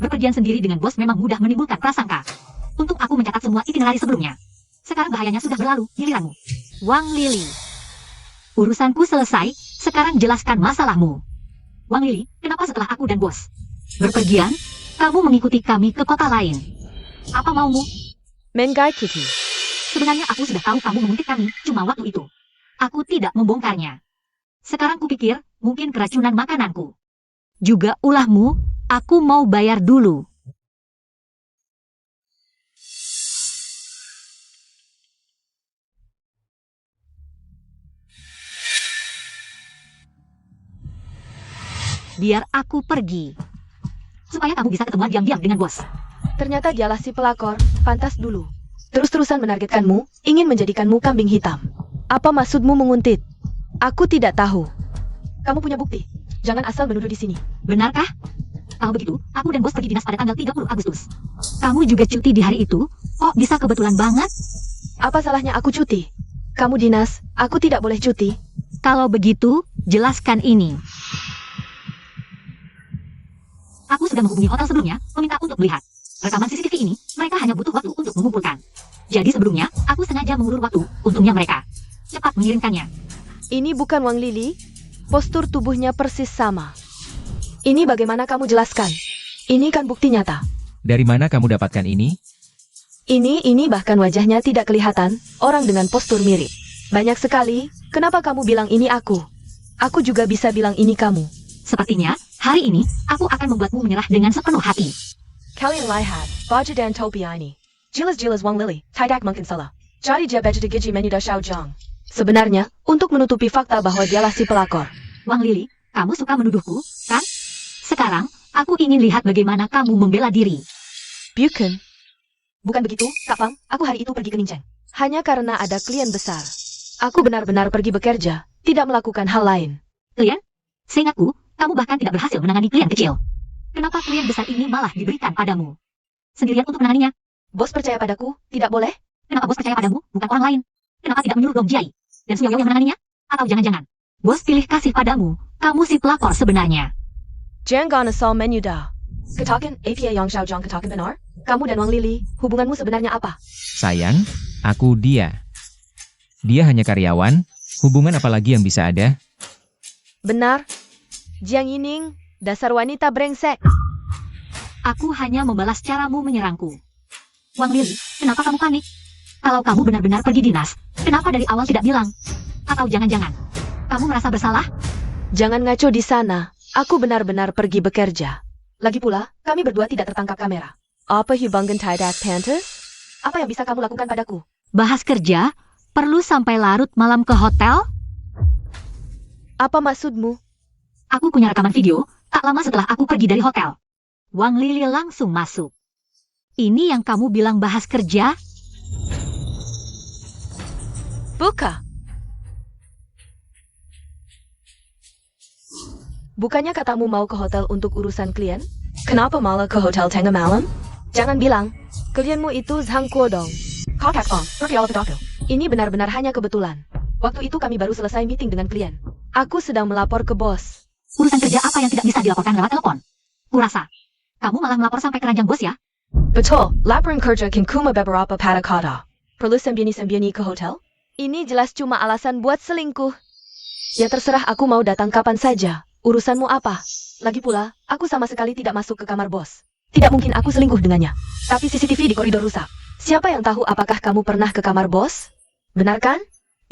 Speaker 1: Bepergian sendiri dengan bos memang mudah menimbulkan prasangka. Untuk aku mencatat semua itinerari sebelumnya. Sekarang bahayanya sudah berlalu, giliranmu. Wang Lili. Urusanku selesai, sekarang jelaskan masalahmu. Wang Lili, kenapa setelah aku dan bos berpergian, kamu mengikuti kami ke kota lain? Apa maumu?
Speaker 2: Mengai Kitty.
Speaker 1: Sebenarnya aku sudah tahu kamu menguntit kami, cuma waktu itu aku tidak membongkarnya. Sekarang kupikir, mungkin keracunan makananku. Juga ulahmu, aku mau bayar dulu. Biar aku pergi. Supaya kamu bisa ketemuan diam-diam dengan bos.
Speaker 2: Ternyata dialah si pelakor, pantas dulu. Terus-terusan menargetkanmu, ingin menjadikanmu kambing hitam. Apa maksudmu menguntit? Aku tidak tahu. Kamu punya bukti. Jangan asal menuduh di sini.
Speaker 1: Benarkah? Kalau begitu, aku dan bos pergi dinas pada tanggal 30 Agustus. Kamu juga cuti di hari itu? Kok bisa kebetulan banget?
Speaker 2: Apa salahnya aku cuti? Kamu dinas, aku tidak boleh cuti.
Speaker 1: Kalau begitu, jelaskan ini. Aku sudah menghubungi hotel sebelumnya, meminta untuk melihat rekaman CCTV ini. Mereka hanya butuh waktu untuk mengumpulkan. Jadi sebelumnya, aku sengaja mengulur waktu. Untungnya mereka cepat mengirimkannya.
Speaker 2: Ini bukan Wang Lili. Postur tubuhnya persis sama. Ini bagaimana kamu jelaskan? Ini kan bukti nyata.
Speaker 3: Dari mana kamu dapatkan ini?
Speaker 2: Ini bahkan wajahnya tidak kelihatan, orang dengan postur mirip. Banyak sekali, kenapa kamu bilang ini aku? Aku juga bisa bilang ini kamu.
Speaker 1: Sepertinya, hari ini, aku akan membuatmu menyerah dengan sepenuh hati.
Speaker 2: Kalian lihat, baju dan topi ini. Jelas-jelas Wang Lili, tidak mungkin salah. Jadi dia baju gigi menuda Xiaozhang. Sebenarnya, untuk menutupi fakta bahwa dialah si pelakor.
Speaker 1: Wang Lili, kamu suka menuduhku, kan? Sekarang, aku ingin lihat bagaimana kamu membela diri.
Speaker 2: Bukan. Bukan begitu, Kak Fang, aku hari itu pergi ke Ningcheng. Hanya karena ada klien besar. Aku benar-benar pergi bekerja, tidak melakukan hal lain.
Speaker 1: Klien? Seingatku, kamu bahkan tidak berhasil menangani klien kecil. Kenapa klien besar ini malah diberikan padamu? Sendirian untuk menanganinya?
Speaker 2: Bos percaya padaku, tidak boleh?
Speaker 1: Kenapa bos percaya padamu, bukan orang lain? Kenapa tidak menyuruh Dong Jiai dan Su Yao yang menanganinya? Atau jangan-jangan, bos pilih kasih padamu, kamu si pelakor sebenarnya.
Speaker 2: Jangan asal menyudah. Katakan APA Yang Xiaozhang katakan benar? Kamu dan Wang Lili, hubunganmu sebenarnya apa?
Speaker 3: Sayang, aku dia. Dia hanya karyawan, hubungan apa lagi yang bisa ada?
Speaker 2: Benar. Jiang Yining, dasar wanita brengsek.
Speaker 1: Aku hanya membalas caramu menyerangku. Wang Lili, kenapa kamu panik? Kalau kamu benar-benar pergi dinas, kenapa dari awal tidak bilang? Atau jangan-jangan, kamu merasa bersalah?
Speaker 2: Jangan ngaco di sana. Aku benar-benar pergi bekerja. Lagi pula, kami berdua tidak tertangkap kamera. Apa hubungan tidak pantas? Apa yang bisa kamu lakukan padaku?
Speaker 1: Bahas kerja, perlu sampai larut malam ke hotel?
Speaker 2: Apa maksudmu?
Speaker 1: Aku punya rekaman video, tak lama setelah aku pergi dari hotel. Wang Lili langsung masuk. Ini yang kamu bilang bahas kerja?
Speaker 2: Buka. Bukannya katamu mau ke hotel untuk urusan klien? Kenapa malah ke hotel tengah malam? Jangan bilang, klienmu itu Zhang Kuodong. Kak Fang, pergi ke toko. Ini benar-benar hanya kebetulan. Waktu itu kami baru selesai meeting dengan klien. Aku sedang melapor ke bos.
Speaker 1: Urusan kerja apa yang tidak bisa dilaporkan lewat telepon? Kurasa, kamu malah melapor sampai ke ranjang bos ya?
Speaker 2: Betul, laporan kerja kan cuma beberapa pada kata. Perlu sembunyi-sembunyi ke hotel? Ini jelas cuma alasan buat selingkuh. Ya terserah aku mau datang kapan saja. Urusanmu apa? Lagi pula, aku sama sekali tidak masuk ke kamar bos. Tidak mungkin aku selingkuh dengannya. Tapi CCTV di koridor rusak. Siapa yang tahu apakah kamu pernah ke kamar bos? Benar kan?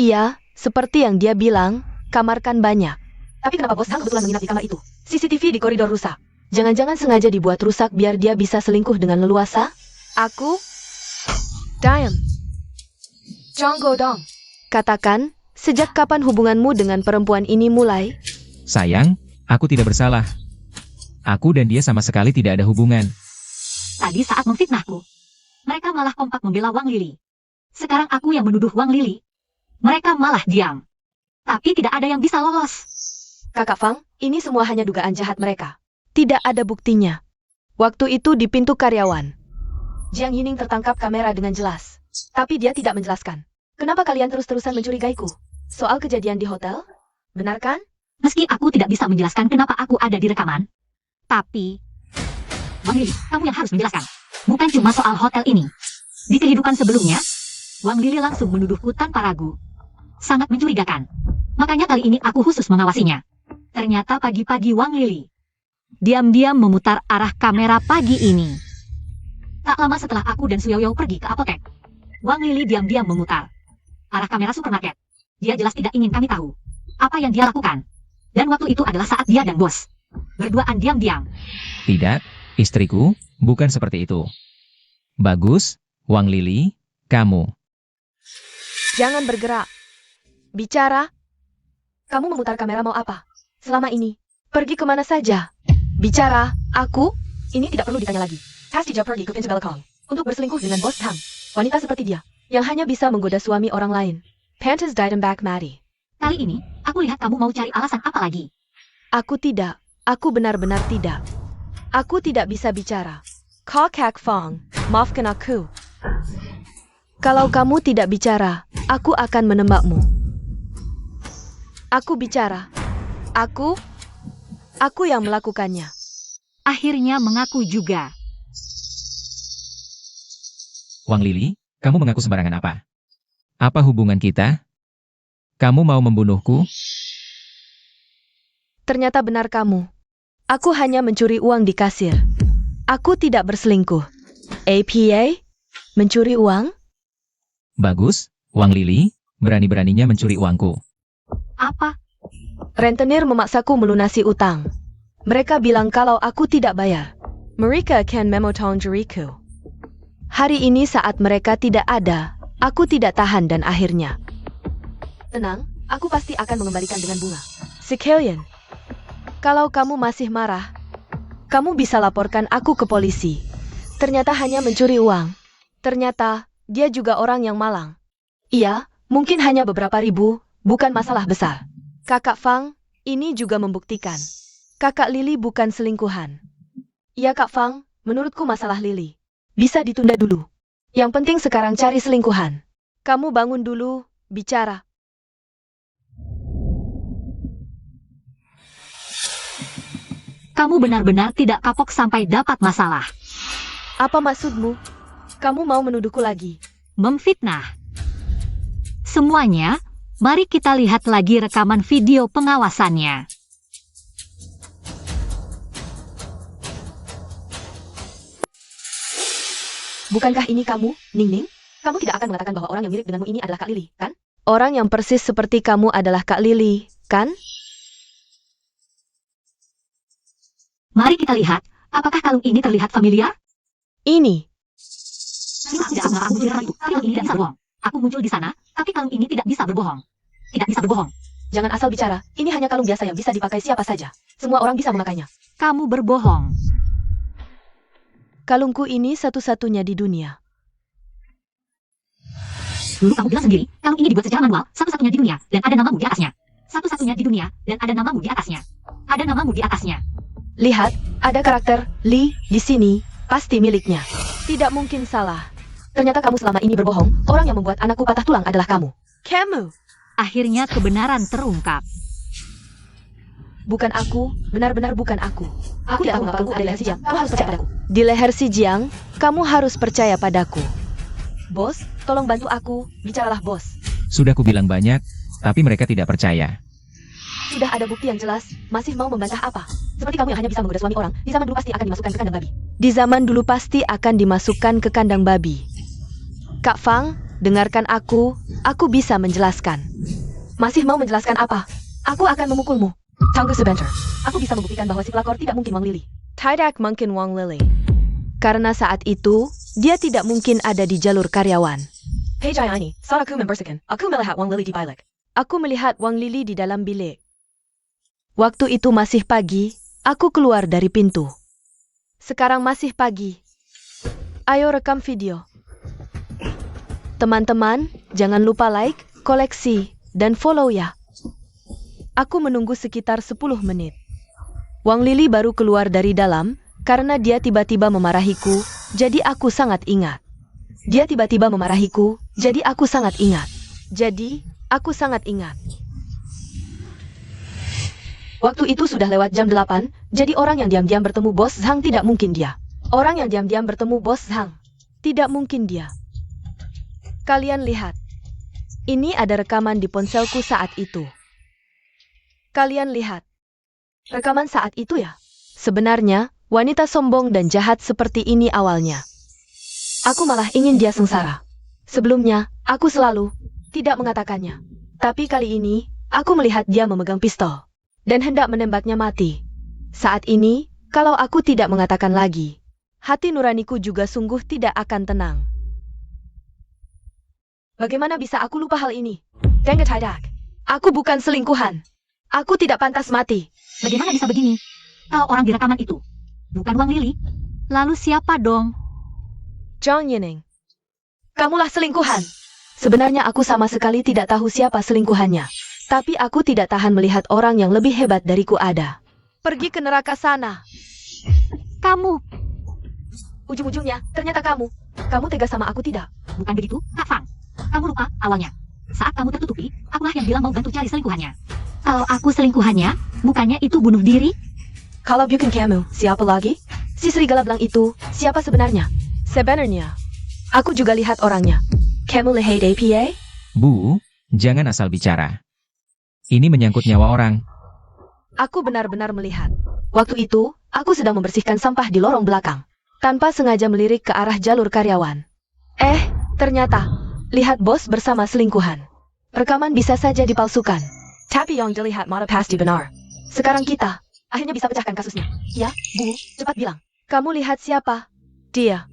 Speaker 2: Iya, seperti yang dia bilang, kamar kan banyak. Tapi kenapa bos Hang kebetulan menginap di kamar itu? CCTV di koridor rusak. Jangan-jangan sengaja dibuat rusak biar dia bisa selingkuh dengan leluasa? Aku? Diam. Zhang Godong. Katakan, sejak kapan hubunganmu dengan perempuan ini mulai?
Speaker 3: Sayang, aku tidak bersalah. Aku dan dia sama sekali tidak ada hubungan.
Speaker 1: Tadi saat memfitnahku, mereka malah kompak membela Wang Lili. Sekarang aku yang menuduh Wang Lili. Mereka malah diam. Tapi tidak ada yang bisa lolos.
Speaker 2: Kakak Fang, ini semua hanya dugaan jahat mereka. Tidak ada buktinya. Waktu itu di pintu karyawan. Jiang Yining tertangkap kamera dengan jelas. Tapi dia tidak menjelaskan. Kenapa kalian terus-terusan mencurigaiku? Soal kejadian di hotel? Benar kan?
Speaker 1: Meski aku tidak bisa menjelaskan kenapa aku ada di rekaman, tapi Wang Lili, kamu yang harus menjelaskan. Bukan cuma soal hotel ini. Di kehidupan sebelumnya, Wang Lili langsung menuduhku tanpa ragu. Sangat mencurigakan. Makanya kali ini aku khusus mengawasinya. Ternyata pagi-pagi Wang Lili diam-diam memutar arah kamera pagi ini. Tak lama setelah aku dan Suyoyo pergi ke apotek, Wang Lili diam-diam memutar arah kamera supermarket. Dia jelas tidak ingin kami tahu apa yang dia lakukan. Dan waktu itu adalah saat dia dan bos berduaan diam-diam.
Speaker 3: Tidak, istriku, bukan seperti itu. Bagus, Wang Lili, kamu.
Speaker 2: Jangan bergerak. Bicara. Kamu memutar kamera mau apa? Selama ini, pergi kemana saja? Bicara, aku? Ini tidak perlu ditanya lagi. Pasti dia pergi ke Pintu Belakang untuk berselingkuh dengan bos Tang. Wanita seperti dia, yang hanya bisa menggoda suami orang lain. Pantas died and back Maddie.
Speaker 1: Kali ini, aku lihat kamu mau cari alasan apa lagi.
Speaker 2: Aku tidak. Aku benar-benar tidak. Aku tidak bisa bicara. Kak Fong, maafkan aku. Kalau kamu tidak bicara, aku akan menembakmu. Aku bicara. Aku yang melakukannya.
Speaker 1: Akhirnya mengaku juga.
Speaker 3: Wang Lili, kamu mengaku sembarangan apa? Apa hubungan kita? Kamu mau membunuhku?
Speaker 2: Ternyata benar kamu. Aku hanya mencuri uang di kasir. Aku tidak berselingkuh. APA? Mencuri uang?
Speaker 3: Bagus, Wang Lili, berani-beraninya mencuri uangku.
Speaker 1: Apa?
Speaker 2: Rentenir memaksaku melunasi utang. Mereka bilang kalau aku tidak bayar, mereka akan memotong jariku. Hari ini saat mereka tidak ada, aku tidak tahan dan akhirnya. Tenang, aku pasti akan mengembalikan dengan bunga. Sekalian, kalau kamu masih marah, kamu bisa laporkan aku ke polisi. Ternyata hanya mencuri uang. Ternyata, dia juga orang yang malang. Iya, mungkin hanya beberapa ribu, bukan masalah besar. Kakak Fang, ini juga membuktikan. Kakak Lili bukan selingkuhan. Iya Kak Fang, menurutku masalah Lili bisa ditunda dulu. Yang penting sekarang cari selingkuhan. Kamu bangun dulu, bicara.
Speaker 1: Kamu benar-benar tidak kapok sampai dapat masalah.
Speaker 2: Apa maksudmu? Kamu mau menuduhku lagi?
Speaker 1: Memfitnah. Semuanya, mari kita lihat lagi rekaman video pengawasannya.
Speaker 2: Bukankah ini kamu, Ning Ning? Kamu tidak akan mengatakan bahwa orang yang mirip denganmu ini adalah Kak Lili, kan? Orang yang persis seperti kamu adalah Kak Lili, kan?
Speaker 1: Mari kita lihat, apakah kalung ini terlihat familiar?
Speaker 2: Ini.
Speaker 1: Aku tidak akan muncul itu, tapi kalung ini tidak bisa berbohong. Aku muncul di sana, tapi kalung ini tidak bisa berbohong. Tidak bisa berbohong.
Speaker 2: Jangan asal bicara, ini hanya kalung biasa yang bisa dipakai siapa saja. Semua orang bisa memakainya.
Speaker 1: Kamu berbohong.
Speaker 2: Kalungku ini satu-satunya di dunia.
Speaker 1: Dulu kamu bilang sendiri, kalung ini dibuat secara manual, satu-satunya di dunia, dan ada namamu di atasnya. Satu-satunya di dunia, dan ada namamu di atasnya. Ada namamu di atasnya.
Speaker 2: Lihat, ada karakter Li di sini, pasti miliknya. Tidak mungkin salah. Ternyata kamu selama ini berbohong, orang yang membuat anakku patah tulang adalah kamu. Kamu.
Speaker 1: Akhirnya kebenaran terungkap.
Speaker 2: Bukan aku, benar-benar bukan aku. Aku tidak tahu mengapa kalungku ada di leher si Jiang, kamu harus percaya padaku. Di leher si Jiang, kamu harus percaya padaku. Bos, tolong bantu aku, bicaralah bos.
Speaker 3: Sudah kubilang banyak, tapi mereka tidak percaya.
Speaker 2: Sudah ada bukti yang jelas, masih mau membantah apa? Seperti kamu yang hanya bisa menggoda suami orang, di zaman dulu pasti akan dimasukkan ke kandang babi. Di zaman dulu pasti akan dimasukkan ke kandang babi. Kak Fang, dengarkan aku bisa menjelaskan. Masih mau menjelaskan apa? Aku akan memukulmu. Tunggu sebentar. Aku bisa membuktikan bahwa si pelakor tidak mungkin Wang Lili. Tidak mungkin Wang Lili. Karena saat itu, dia tidak mungkin ada di jalur karyawan. Hei Jayani, saat aku membersihkan, aku melihat Wang Lili di bilik. Aku melihat Wang Lili di dalam bilik. Waktu itu masih pagi, aku keluar dari pintu. Sekarang masih pagi. Ayo rekam video. Teman-teman, jangan lupa like, koleksi, dan follow ya. Aku menunggu sekitar 10 menit. Wang Lili baru keluar dari dalam, karena dia tiba-tiba memarahiku, jadi aku sangat ingat. Dia tiba-tiba memarahiku, jadi aku sangat ingat. Waktu itu sudah lewat jam 8, jadi orang yang diam-diam bertemu Bos Zhang tidak mungkin dia. Orang yang diam-diam bertemu Bos Zhang. Tidak mungkin dia. Kalian lihat. Ini ada rekaman di ponselku saat itu. Kalian lihat. Rekaman saat itu ya? Sebenarnya, wanita sombong dan jahat seperti ini awalnya. Aku malah ingin dia sengsara. Sebelumnya, aku selalu tidak mengatakannya. Tapi kali ini, aku melihat dia memegang pistol dan hendak menembaknya mati. Saat ini, kalau aku tidak mengatakan lagi, hati nuraniku juga sungguh tidak akan tenang. Bagaimana bisa aku lupa hal ini? Dengar tidak? Aku bukan selingkuhan. Aku tidak pantas mati.
Speaker 1: Bagaimana bisa begini? Kau orang di rekaman itu. Bukan Wang Lili. Lalu siapa dong?
Speaker 2: Zhang Yining. Kamulah selingkuhan. Sebenarnya aku sama sekali tidak tahu siapa selingkuhannya. Tapi aku tidak tahan melihat orang yang lebih hebat dariku ada. Pergi ke neraka sana.
Speaker 1: Kamu.
Speaker 2: Ujung-ujungnya, ternyata kamu. Kamu tegas sama aku tidak?
Speaker 1: Bukan begitu, Kak Fang. Kamu lupa awalnya. Saat kamu tertutupi, akulah yang bilang mau bantu cari selingkuhannya. Kalau aku selingkuhannya, bukannya itu bunuh diri?
Speaker 2: Kalau bukan kamu, siapa lagi? Si serigala belang itu, siapa sebenarnya? Sebenarnya, aku juga lihat orangnya. Kamu lihat APA?
Speaker 3: Bu, jangan asal bicara. Ini menyangkut nyawa orang.
Speaker 2: Aku benar-benar melihat. Waktu itu, aku sedang membersihkan sampah di lorong belakang. Tanpa sengaja melirik ke arah jalur karyawan. Ternyata, lihat bos bersama selingkuhan. Rekaman bisa saja dipalsukan. Tapi yang dilihat mana pasti benar. Sekarang kita, akhirnya bisa pecahkan kasusnya. Ya, Bu, cepat bilang. Kamu lihat siapa? Dia.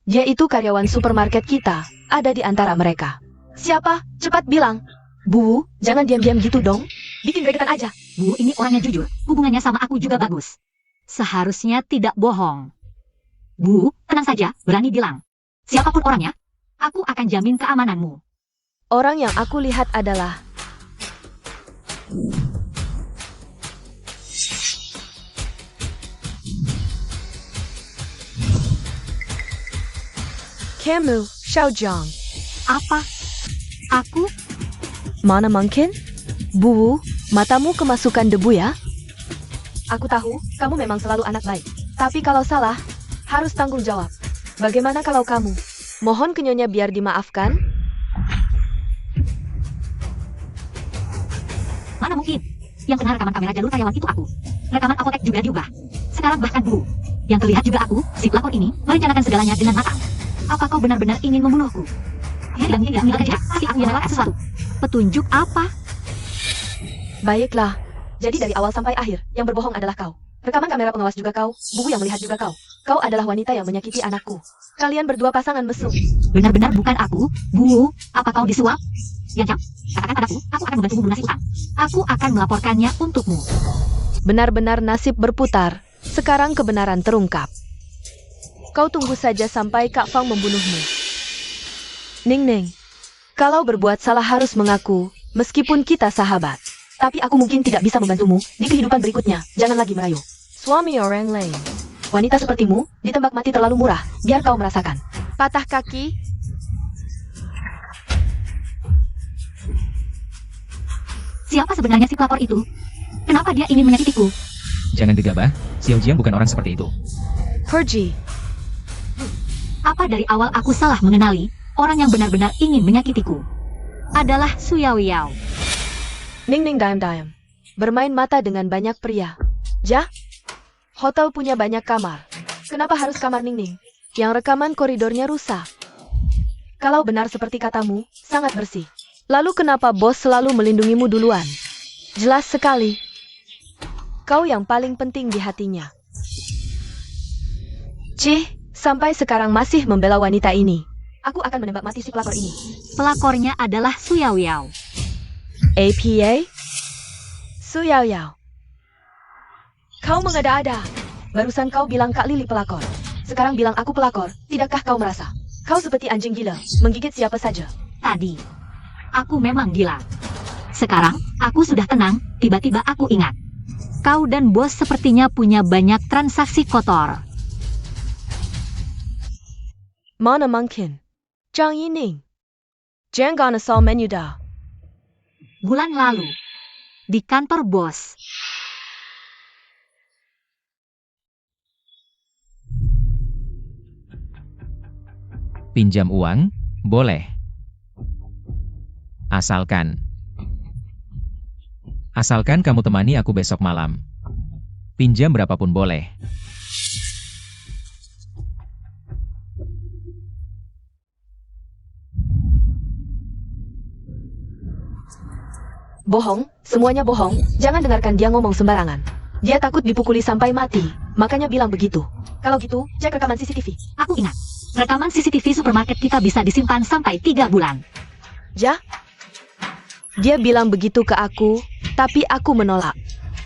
Speaker 2: Dia itu karyawan supermarket kita, ada di antara mereka. Siapa? Cepat bilang. Bu, jangan diam-diam gitu dong. Bikin gregetan aja.
Speaker 1: Bu, ini orangnya jujur. Hubungannya sama aku juga bagus. Seharusnya tidak bohong. Bu, tenang saja, berani bilang. Siapapun orangnya, aku akan jamin keamananmu.
Speaker 2: Orang yang aku lihat adalah kamu, Xiaojiang.
Speaker 1: Apa? Aku?
Speaker 2: Mana mungkin? Bu, matamu kemasukan debu ya? Aku tahu, kamu memang selalu anak baik. Tapi kalau salah, harus tanggung jawab. Bagaimana kalau kamu? Mohon ke Nyonya biar dimaafkan.
Speaker 1: Mana mungkin? Yang benar rekaman kamera jalur karyawan itu aku. Rekaman apotek juga diubah. Sekarang bahkan Bu, yang terlihat juga aku, si pelakor ini, merencanakan segalanya dengan matang. Apa kau benar-benar ingin membunuhku? Bilang kerja, si aku yang lewat sesuatu. Petunjuk apa?
Speaker 2: Baiklah. Jadi dari awal sampai akhir, yang berbohong adalah kau. Rekaman kamera pengawas juga kau, Bu yang melihat juga kau. Kau adalah wanita yang menyakiti anakku. Kalian berdua pasangan mesum.
Speaker 1: Benar-benar bukan aku, Bu. Apa kau disuap? Yang katakan padaku, aku akan membantumu melunasi utang. Aku akan melaporkannya untukmu.
Speaker 2: Benar-benar nasib berputar. Sekarang kebenaran terungkap. Kau tunggu saja sampai Kak Fang membunuhmu. Ning, kalau berbuat salah harus mengaku, meskipun kita sahabat. Tapi aku mungkin tidak bisa membantumu di kehidupan berikutnya. Jangan lagi merayu. Suami orang lain. Wanita sepertimu, ditembak mati terlalu murah. Biar kau merasakan. Patah kaki.
Speaker 1: Siapa sebenarnya si pelapor itu? Kenapa dia ingin menyakitiku?
Speaker 3: Jangan gegabah, Xiao Jiang bukan orang seperti itu.
Speaker 2: Pergi.
Speaker 1: Apa dari awal aku salah mengenali orang yang benar-benar ingin menyakitiku? Adalah Su Yao Yao.
Speaker 2: Ning diam-diam. Bermain mata dengan banyak pria. Ja? Hotel punya banyak kamar. Kenapa harus kamar Ning? Yang rekaman koridornya rusak. Kalau benar seperti katamu, sangat bersih. Lalu kenapa bos selalu melindungimu duluan? Jelas sekali. Kau yang paling penting di hatinya. Cih, sampai sekarang masih membela wanita ini. Aku akan menembak mati si pelakor ini.
Speaker 1: Pelakornya adalah Su Yao Yao.
Speaker 2: APA? Su Yao Yao. Kau mengada-ada. Barusan kau bilang Kak Lili pelakor. Sekarang bilang aku pelakor. Tidakkah kau merasa? Kau seperti anjing gila, menggigit siapa saja.
Speaker 1: Tadi, aku memang gila. Sekarang, aku sudah tenang, tiba-tiba aku ingat. Kau dan bos sepertinya punya banyak transaksi kotor.
Speaker 2: Mana mungkin? Zhang Yining. Jangan asal menu dah.
Speaker 1: Bulan lalu, di kantor bos,
Speaker 3: Pinjam uang? Boleh. Asalkan kamu temani aku besok malam. Pinjam berapapun boleh.
Speaker 2: Bohong, semuanya bohong. Jangan dengarkan dia ngomong sembarangan. Dia takut dipukuli sampai mati, makanya bilang begitu. Kalau gitu, cek rekaman CCTV.
Speaker 1: Aku ingat, rekaman CCTV supermarket kita bisa disimpan sampai 3 bulan.
Speaker 2: Ja? Dia bilang begitu ke aku, tapi aku menolak.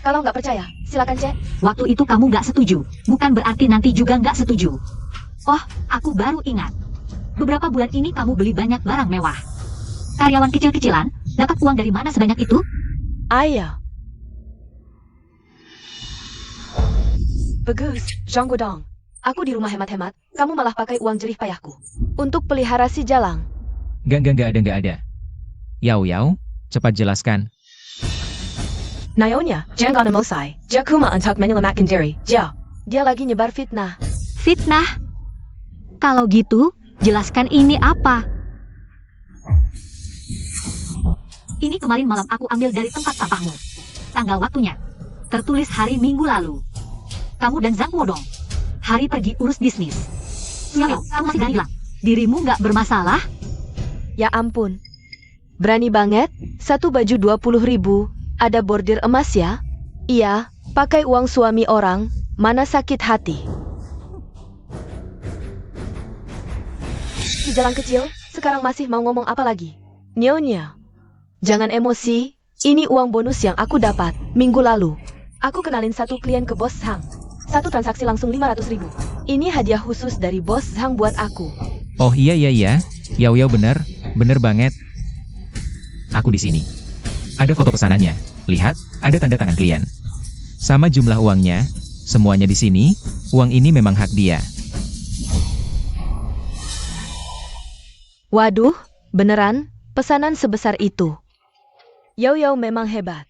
Speaker 2: Kalau nggak percaya, silakan cek.
Speaker 1: Waktu itu kamu nggak setuju, bukan berarti nanti juga nggak setuju. Oh, aku baru ingat. Beberapa bulan ini kamu beli banyak barang mewah. Karyawan kecil-kecilan, dapat uang dari mana sebanyak itu?
Speaker 2: Ayah. Bagus, Jean Godong. Aku di rumah hemat-hemat, kamu malah pakai uang jerih payahku. Untuk pelihara si Jalang.
Speaker 3: Nggak ada. Yao, cepat jelaskan.
Speaker 2: Nayonya, jangan memulsai. Jakuma untuk menyelamatkan diri. Ja. Dia lagi nyebar fitnah.
Speaker 1: Fitnah? Kalau gitu, jelaskan ini apa? Ini kemarin malam aku ambil dari tempat sampahmu. Tanggal waktunya. Tertulis hari Minggu lalu. Kamu dan Zhang Wodong. Hari pergi urus bisnis. Xiao, kamu masih gak hilang. Dirimu nggak bermasalah?
Speaker 2: Ya ampun. Berani banget, satu baju 20.000, ada bordir emas ya? Iya, pakai uang suami orang, mana sakit hati. Si Jalang kecil, sekarang masih mau ngomong apa lagi? Nyonya, jangan emosi, ini uang bonus yang aku dapat, minggu lalu. Aku kenalin satu klien ke Bos Hang. Satu transaksi langsung 500.000. Ini hadiah khusus dari Bos Hang buat aku.
Speaker 3: Oh iya. Yao bener banget. Aku di sini. Ada foto pesanannya. Lihat, ada tanda tangan klien. Sama jumlah uangnya, semuanya di sini. Uang ini memang hak dia.
Speaker 2: Waduh, beneran, pesanan sebesar itu. Yao memang hebat.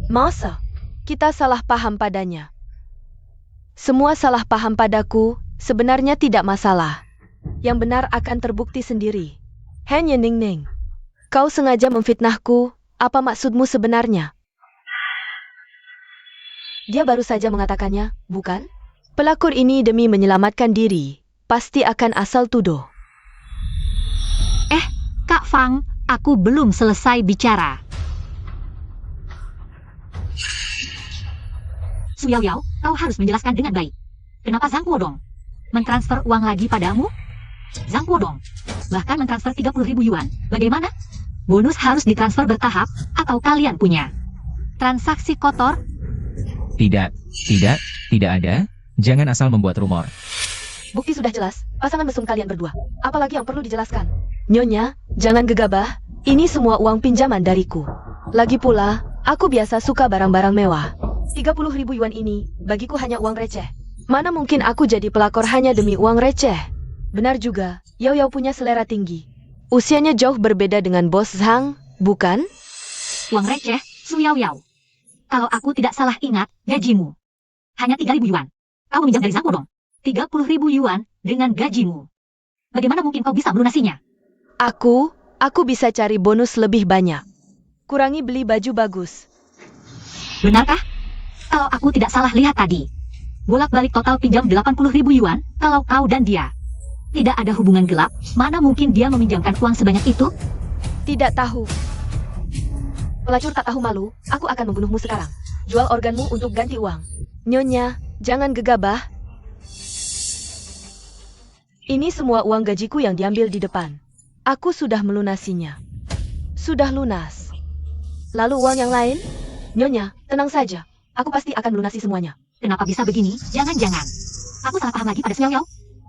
Speaker 2: Masa? Kita salah paham padanya. Semua salah paham padaku, sebenarnya tidak masalah. Yang benar akan terbukti sendiri. Hanya Ning. Kau sengaja memfitnahku, apa maksudmu sebenarnya? Dia baru saja mengatakannya, bukan? Pelakor ini demi menyelamatkan diri, pasti akan asal tuduh.
Speaker 1: Kak Fang, aku belum selesai bicara. Su Yao, kau harus menjelaskan dengan baik. Kenapa Zhang Wodong mentransfer uang lagi padamu? Zhang Wodong bahkan mentransfer 30.000 yuan. Bagaimana? Bonus harus ditransfer bertahap, atau kalian punya transaksi kotor?
Speaker 3: Tidak ada. Jangan asal membuat rumor.
Speaker 2: Bukti sudah jelas, pasangan mesum kalian berdua. Apalagi yang perlu dijelaskan? Nyonya, jangan gegabah, ini semua uang pinjaman dariku. Lagi pula, aku biasa suka barang-barang mewah. 30.000 yuan ini, bagiku hanya uang receh. Mana mungkin aku jadi pelakor hanya demi uang receh? Benar juga, Yao punya selera tinggi. Usianya jauh berbeda dengan Bos Zhang, bukan?
Speaker 1: Uang receh, Su Yao. Kalau aku tidak salah ingat, gajimu hanya 3.000 yuan. Kau meminjam dari Zhang Wodong 30.000 yuan dengan gajimu. Bagaimana mungkin kau bisa melunasinya?
Speaker 2: Aku bisa cari bonus lebih banyak. Kurangi beli baju bagus.
Speaker 1: Benarkah? Kalau aku tidak salah lihat tadi, bolak-balik total pinjam 80.000 yuan kalau kau dan dia. Tidak ada hubungan gelap, mana mungkin dia meminjamkan uang sebanyak itu?
Speaker 2: Tidak tahu. Pelacur tak tahu malu, aku akan membunuhmu sekarang. Jual organmu untuk ganti uang. Nyonya, jangan gegabah. Ini semua uang gajiku yang diambil di depan. Aku sudah melunasinya. Sudah lunas. Lalu uang yang lain? Nyonya, tenang saja. Aku pasti akan melunasi semuanya.
Speaker 1: Kenapa bisa begini? Jangan-jangan aku salah paham lagi pada Su Yao.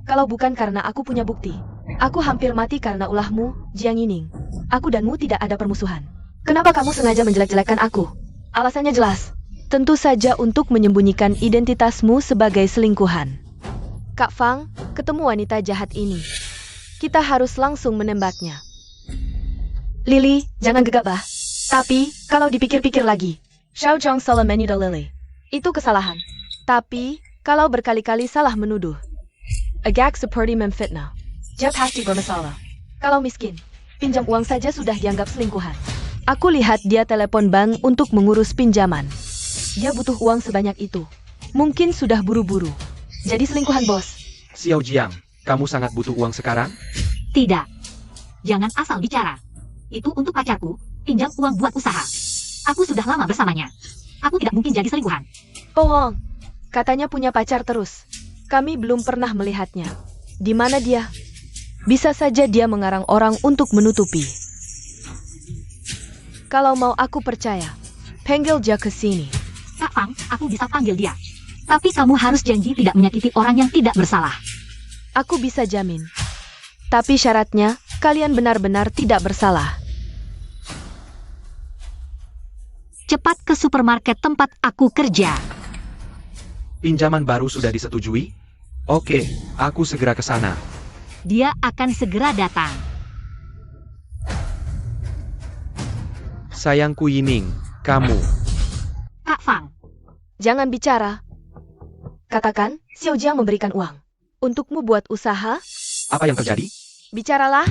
Speaker 2: Kalau bukan karena aku punya bukti. Aku hampir mati karena ulahmu, Jiang Yining. Aku danmu tidak ada permusuhan. Kenapa kamu sengaja menjelek-jelekan aku? Alasannya jelas. Tentu saja untuk menyembunyikan identitasmu sebagai selingkuhan. Kak Fang, ketemu wanita jahat ini. Kita harus langsung menembaknya. Lily, jangan gegabah. Tapi, kalau dipikir-pikir lagi, Xiao Zhang salah menuduh Lily. Itu kesalahan. Tapi, kalau berkali-kali salah menuduh, agak seperti memfitnah. Dia pasti bermasalah. Kalau miskin, pinjam uang saja sudah dianggap selingkuhan. Aku lihat dia telepon bank untuk mengurus pinjaman. Dia butuh uang sebanyak itu. Mungkin sudah buru-buru. Jadi selingkuhan, bos.
Speaker 4: Xiao Jiang, kamu sangat butuh uang sekarang?
Speaker 1: Tidak. Jangan asal bicara. Itu untuk pacarku, pinjam uang buat usaha. Aku sudah lama bersamanya. Aku tidak mungkin jadi selingkuhan.
Speaker 2: Bohong. Katanya punya pacar terus. Kami belum pernah melihatnya. Di mana dia? Bisa saja dia mengarang orang untuk menutupi. Kalau mau aku percaya, panggil dia ke sini.
Speaker 1: Kak Fang, aku bisa panggil dia. Tapi kamu harus janji tidak menyakiti orang yang tidak bersalah.
Speaker 2: Aku bisa jamin. Tapi syaratnya, kalian benar-benar tidak bersalah.
Speaker 1: Cepat ke supermarket tempat aku kerja.
Speaker 4: Pinjaman baru sudah disetujui? Oke, aku segera ke sana.
Speaker 1: Dia akan segera datang.
Speaker 4: Sayangku Yining, kamu.
Speaker 1: Kak Fang,
Speaker 2: Jangan bicara. Katakan, Xiao Jiang memberikan uang. Untukmu buat usaha?
Speaker 4: Apa yang terjadi?
Speaker 2: Bicaralah.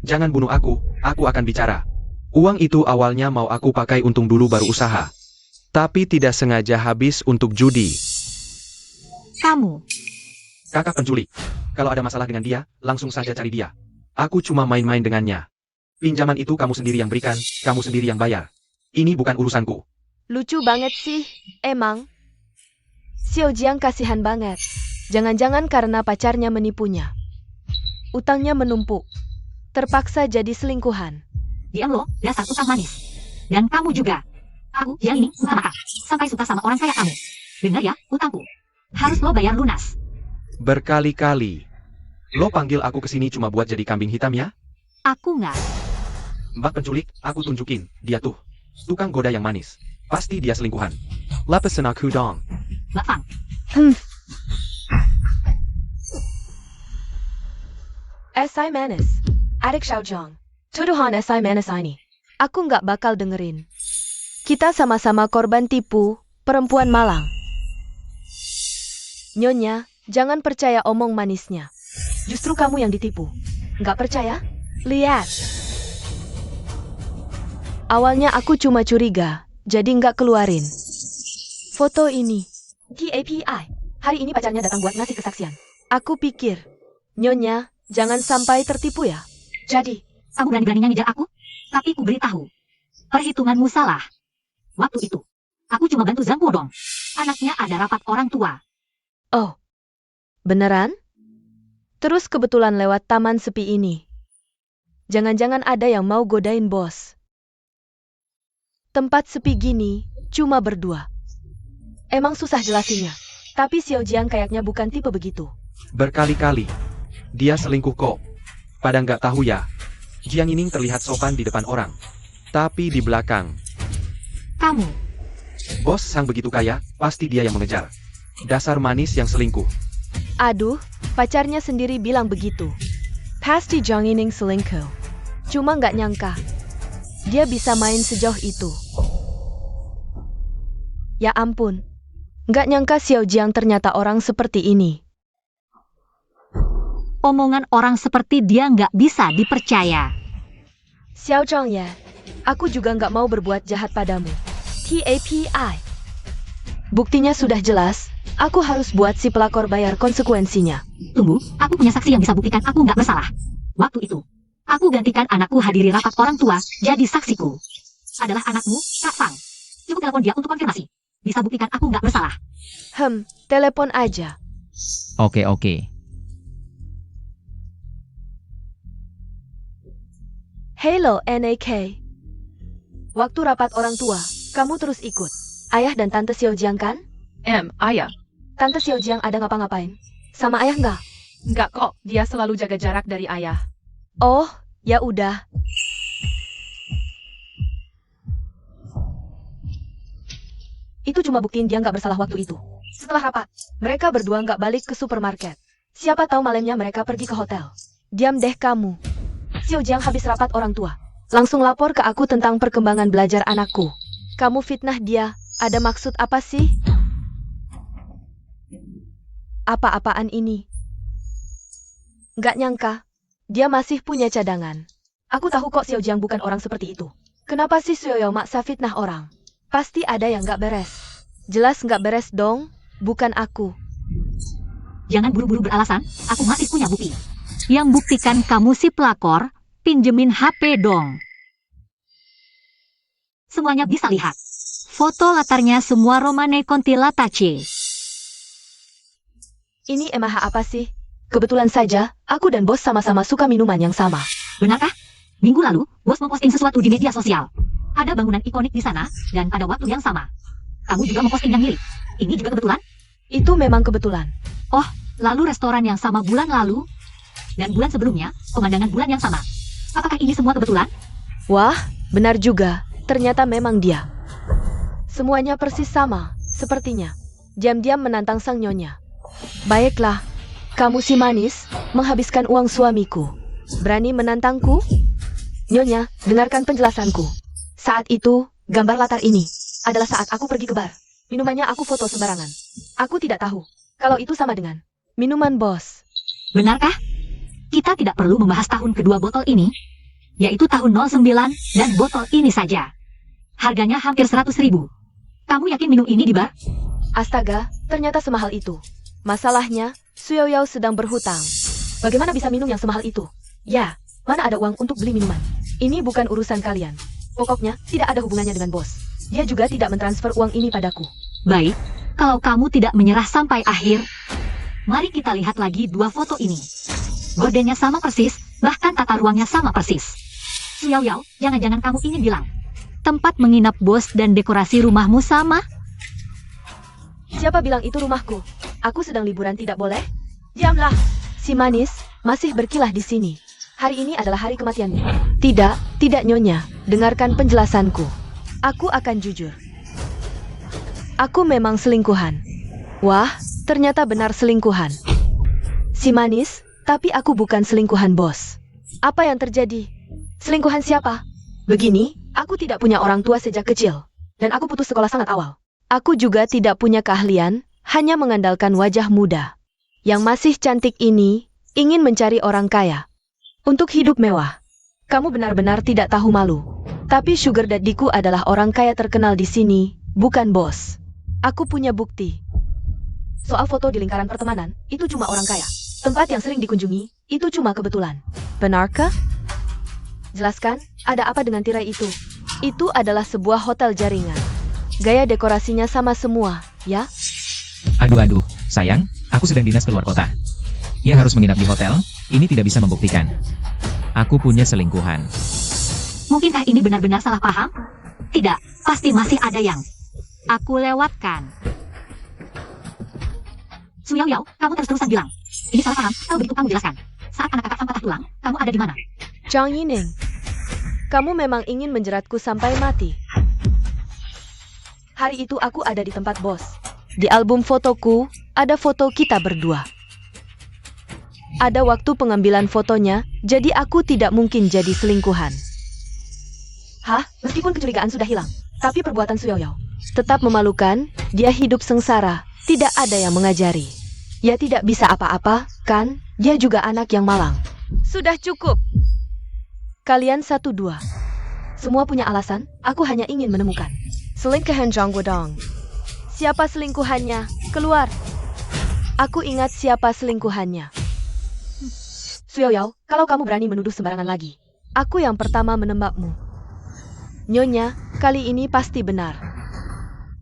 Speaker 4: Jangan bunuh aku akan bicara. Uang itu awalnya mau aku pakai untung dulu baru usaha. Tapi tidak sengaja habis untuk judi.
Speaker 1: kamu.
Speaker 4: Kakak penculik. Kalau ada masalah dengan dia, langsung saja cari dia. Aku cuma main-main dengannya. Pinjaman itu kamu sendiri yang berikan, kamu sendiri yang bayar. Ini bukan urusanku.
Speaker 2: Lucu banget sih, emang. Xiao Jiang kasihan banget. Jangan-jangan karena pacarnya menipunya. Utangnya menumpuk. Terpaksa jadi selingkuhan.
Speaker 1: Diam lo, dasar tukang manis. Dan kamu juga. Aku, yang ini, suka makan. Sampai suka sama orang kayak kamu. Dengar ya, utangku. Harus lo bayar lunas.
Speaker 4: Berkali-kali. Lo panggil aku ke sini cuma buat jadi kambing hitam ya?
Speaker 1: Aku nggak.
Speaker 4: Mbak penculik, aku tunjukin. Dia tuh. Tukang goda yang manis. Pasti dia selingkuhan. Lepasin aku dong.
Speaker 1: Mbak Fang,
Speaker 2: SI Manis. Adik Xiao Jiang. Tuduhan SI Manis ini. Aku nggak bakal dengerin. Kita sama-sama korban tipu, perempuan malang. Nyonya, jangan percaya omong manisnya. Justru kamu yang ditipu. Nggak percaya? Lihat. Awalnya aku cuma curiga, jadi nggak keluarin. Foto ini. TAPI. Hari ini pacarnya datang buat ngasih kesaksian. Aku pikir, Nyonya, jangan sampai tertipu ya. Jadi,
Speaker 1: kamu berani-beraninya ngejar aku? Tapi ku beritahu. Perhitunganmu salah. Waktu itu, aku cuma bantu Zhang Guodong. Anaknya ada rapat orang tua.
Speaker 2: oh, beneran? Terus kebetulan lewat taman sepi ini. Jangan-jangan ada yang mau godain bos. Tempat sepi gini, cuma berdua. Emang susah jelasinnya. Tapi Xiao Jiang kayaknya bukan tipe begitu.
Speaker 4: Berkali-kali. Dia selingkuh kok. Pada nggak tahu ya. Jiang Yining terlihat sopan di depan orang. Tapi di belakang.
Speaker 1: Kamu,
Speaker 4: Bos sang begitu kaya, pasti dia yang mengejar. Dasar manis yang selingkuh.
Speaker 2: Aduh, pacarnya sendiri bilang begitu. Pasti Jiang Yining selingkuh. Cuma nggak nyangka. Dia bisa main sejauh itu. Ya ampun. Nggak nyangka Xiao Jiang ternyata orang seperti ini.
Speaker 1: omongan orang seperti dia nggak bisa dipercaya.
Speaker 2: Xiao Zhang ya, aku juga nggak mau berbuat jahat padamu. TAPI. Buktinya sudah jelas, aku harus buat si pelakor bayar konsekuensinya.
Speaker 1: Tunggu, aku punya saksi yang bisa buktikan aku nggak bersalah. Waktu itu, aku gantikan anakku hadiri rapat orang tua, jadi saksiku. Adalah anakmu, Kak Fang. Cukup telepon dia untuk konfirmasi. Bisa buktikan aku nggak bersalah.
Speaker 2: Telepon aja.
Speaker 3: Oke, oke.
Speaker 2: Hello NAK. Waktu rapat orang tua, kamu terus ikut. Ayah dan Tante Xiao Jiang kan?
Speaker 6: Ayah.
Speaker 2: Tante Xiao Jiang ada ngapa-ngapain? Sama ayah nggak?
Speaker 6: Enggak kok, dia selalu jaga jarak dari ayah.
Speaker 2: Oh, ya udah. Itu cuma buktiin dia nggak bersalah waktu itu. Setelah rapat, mereka berdua nggak balik ke supermarket. Siapa tahu malamnya mereka pergi ke hotel. Diam deh kamu. Xiao Jiang habis rapat orang tua. Langsung lapor ke aku tentang perkembangan belajar anakku. Kamu fitnah dia, ada maksud apa sih? Apa-apaan ini? Nggak nyangka, dia masih punya cadangan. Aku tahu kok Xiao Jiang bukan orang seperti itu. Kenapa sih Xiao maksa fitnah orang? Pasti ada yang nggak beres. Jelas nggak beres dong, bukan aku.
Speaker 1: Jangan buru-buru beralasan, aku masih punya bukti. Yang buktikan kamu si pelakor, pinjemin HP dong. Semuanya bisa lihat. Foto latarnya semua Romane Contilatace.
Speaker 2: Ini emah apa sih? Kebetulan saja, aku dan bos sama-sama suka minuman yang sama.
Speaker 1: Benarkah? Minggu lalu, bos memposting sesuatu di media sosial. Ada bangunan ikonik di sana, dan pada waktu yang sama. Kamu juga memposting yang mirip. Ini juga kebetulan?
Speaker 2: Itu memang kebetulan.
Speaker 1: Oh, lalu restoran yang sama bulan lalu, dan bulan sebelumnya, pemandangan bulan yang sama. Apakah ini semua kebetulan?
Speaker 2: Wah, benar juga. Ternyata memang dia. Semuanya persis sama, sepertinya. Diam-diam menantang sang nyonya. Baiklah, kamu si manis, menghabiskan uang suamiku. Berani menantangku? Nyonya, dengarkan penjelasanku. Saat itu, gambar latar ini adalah saat aku pergi ke bar. Minumannya aku foto sembarangan. Aku tidak tahu kalau itu sama dengan minuman bos.
Speaker 1: Benarkah? Kita tidak perlu membahas tahun kedua botol ini, yaitu tahun 09 dan botol ini saja. Harganya hampir 100.000. Kamu yakin minum ini di bar?
Speaker 2: Astaga, ternyata semahal itu. Masalahnya, Xiao Yao sedang berhutang. Bagaimana bisa minum yang semahal itu? Ya, mana ada uang untuk beli minuman? Ini bukan urusan kalian. Pokoknya, tidak ada hubungannya dengan bos. Dia juga tidak mentransfer uang ini padaku.
Speaker 1: Baik, kalau kamu tidak menyerah sampai akhir, mari kita lihat lagi dua foto ini. Gordennya sama persis, bahkan tata ruangnya sama persis. Xiao Yao, jangan-jangan kamu ingin bilang, tempat menginap bos dan dekorasi rumahmu sama?
Speaker 2: Siapa bilang itu rumahku? Aku sedang liburan, tidak boleh? Diamlah! Si manis masih berkilah di sini. Hari ini adalah hari kematianmu. Tidak nyonya. Dengarkan penjelasanku. Aku akan jujur. Aku memang selingkuhan. Wah, ternyata benar selingkuhan. Si manis, tapi aku bukan selingkuhan bos. Apa yang terjadi? Selingkuhan siapa? Begini, aku tidak punya orang tua sejak kecil. Dan aku putus sekolah sangat awal. Aku juga tidak punya keahlian, hanya mengandalkan wajah muda. Yang masih cantik ini, ingin mencari orang kaya. Untuk hidup mewah. Kamu benar-benar tidak tahu malu. Tapi sugar daddy-ku adalah orang kaya terkenal di sini, bukan bos. Aku punya bukti. Soal foto di lingkaran pertemanan, itu cuma orang kaya. Tempat yang sering dikunjungi, itu cuma kebetulan. Benarkah? Jelaskan, ada apa dengan tirai itu? Itu adalah sebuah hotel jaringan. Gaya dekorasinya sama semua, ya?
Speaker 3: Aduh, sayang, aku sedang dinas keluar kota. Ia harus menginap di hotel, ini tidak bisa membuktikan. Aku punya selingkuhan.
Speaker 1: Mungkinkah ini benar-benar salah paham? Tidak, pasti masih ada yang aku lewatkan. Xiao Yao, kamu terus-terusan bilang, ini salah paham, kalau begitu kamu jelaskan. Saat anak kakak patah tulang, kamu ada di mana?
Speaker 2: Zhang Yining, kamu memang ingin menjeratku sampai mati. Hari itu aku ada di tempat bos. Di album fotoku, ada foto kita berdua. Ada waktu pengambilan fotonya, jadi aku tidak mungkin jadi selingkuhan. Hah? Meskipun kecurigaan sudah hilang, tapi perbuatan Xiao Yao tetap memalukan, dia hidup sengsara, tidak ada yang mengajari. Ya tidak bisa apa-apa, kan? Dia juga anak yang malang. Sudah cukup. Kalian 1-2. Semua punya alasan, aku hanya ingin menemukan. Selingkuhan Zhang Guodong. Siapa selingkuhannya? Keluar. Aku ingat siapa selingkuhannya. Xiao Yao, kalau kamu berani menuduh sembarangan lagi, aku yang pertama menembakmu. Nyonya, kali ini pasti benar.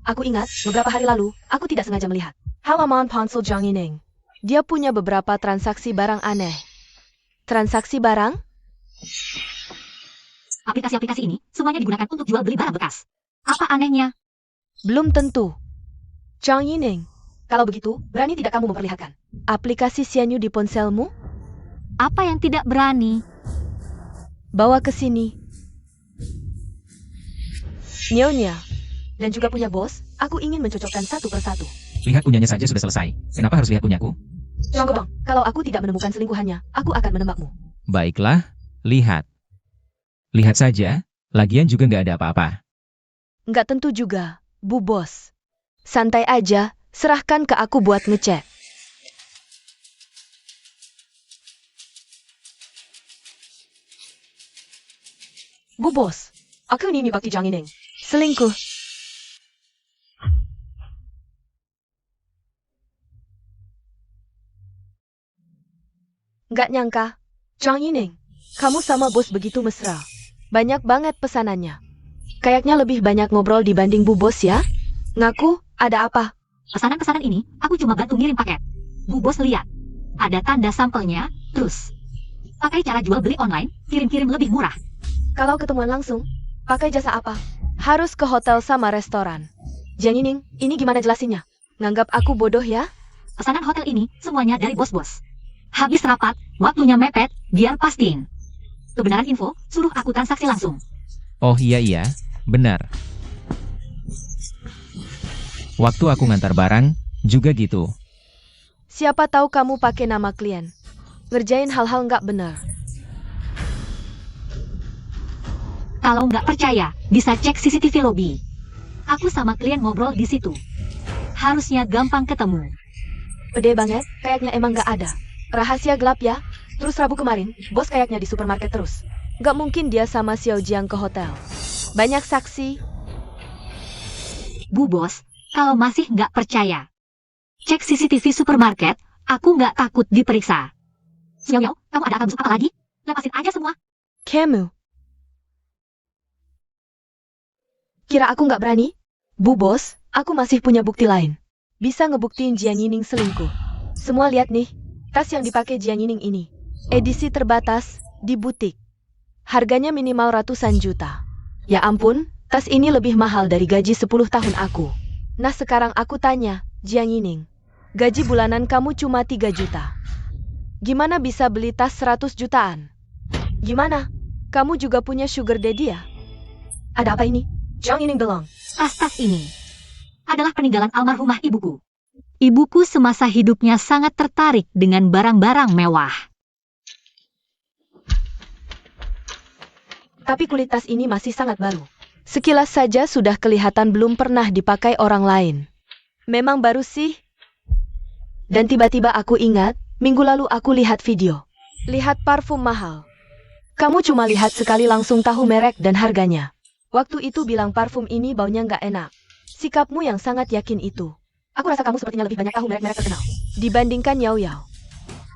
Speaker 2: Aku ingat, beberapa hari lalu, aku tidak sengaja melihat halaman ponsel Zhang Yining. Dia punya beberapa transaksi barang aneh. Transaksi barang?
Speaker 1: Aplikasi-aplikasi ini, semuanya digunakan untuk jual beli barang bekas. Apa anehnya?
Speaker 2: Belum tentu. Zhang Yining, kalau begitu, berani tidak kamu memperlihatkan aplikasi Xianyu di ponselmu?
Speaker 1: Apa yang tidak berani?
Speaker 2: Bawa ke sini. Nyonya, dan juga punya bos, aku ingin mencocokkan satu persatu.
Speaker 3: Lihat punyanya saja sudah selesai. Kenapa harus lihat punyaku?
Speaker 2: Zhang Guodong, kalau aku tidak menemukan selingkuhannya, aku akan menembakmu.
Speaker 3: Baiklah, lihat. Lihat saja, lagian juga nggak ada apa-apa.
Speaker 2: Nggak tentu juga, Bu Bos. Santai aja, serahkan ke aku buat ngecek. Bu Bos, aku ini bakti Jiang Yining. Selingkuh. Nggak nyangka, Jiang Yining, kamu sama bos begitu mesra. Banyak banget pesanannya. Kayaknya lebih banyak ngobrol dibanding Bu Bos ya? Ngaku, ada apa?
Speaker 1: Pesanan-pesanan ini, aku cuma bantu ngirim paket. Bu Bos lihat. Ada tanda sampelnya, terus. Pakai cara jual beli online, kirim-kirim lebih murah.
Speaker 2: Kalau ketemuan langsung, pakai jasa apa? Harus ke hotel sama restoran. Jiang Yining, ini gimana jelasinnya? Nganggap aku bodoh ya?
Speaker 1: Pesanan hotel ini, semuanya dari bos-bos. Habis rapat, waktunya mepet, biar pastiin. Kebenaran info, suruh aku transaksi langsung.
Speaker 3: Oh iya, benar. Waktu aku ngantar barang, juga gitu.
Speaker 2: Siapa tahu kamu pakai nama klien. Ngerjain hal-hal nggak benar.
Speaker 1: Kalau nggak percaya, bisa cek CCTV lobby. Aku sama klien ngobrol di situ. Harusnya gampang ketemu.
Speaker 2: Pede banget, kayaknya emang nggak ada. Rahasia gelap ya. Terus Rabu kemarin, bos kayaknya di supermarket terus. Nggak mungkin dia sama Xiao Jiang ke hotel. Banyak saksi.
Speaker 1: Bu Bos, kalau masih nggak percaya, cek CCTV supermarket, aku nggak takut diperiksa. Xiao, kamu ada kamus apa lagi? Lepasin aja semua.
Speaker 2: Kamu. Kira aku nggak berani? Bu Bos, aku masih punya bukti lain. Bisa ngebuktiin Jiang Yining selingkuh. Semua lihat nih, tas yang dipakai Jiang Yining ini. Edisi terbatas, di butik. Harganya minimal ratusan juta. Ya ampun, tas ini lebih mahal dari gaji 10 tahun aku. Nah sekarang aku tanya, Jiang Yining. Gaji bulanan kamu cuma 3 juta. Gimana bisa beli tas 100 jutaan? Gimana? Kamu juga punya sugar daddy ya? Ada apa ini? Jiang Yining belong.
Speaker 1: Tas-tas ini adalah peninggalan almarhumah ibuku. Ibuku semasa hidupnya sangat tertarik dengan barang-barang mewah.
Speaker 2: Tapi kulit tas ini masih sangat baru. Sekilas saja sudah kelihatan belum pernah dipakai orang lain. Memang baru sih. Dan tiba-tiba aku ingat, minggu lalu aku lihat video. Lihat parfum mahal. Kamu cuma lihat sekali langsung tahu merek dan harganya. Waktu itu bilang parfum ini baunya nggak enak. Sikapmu yang sangat yakin itu. Aku rasa kamu sepertinya lebih banyak tahu merek-merek terkenal. Dibandingkan Yao Yao.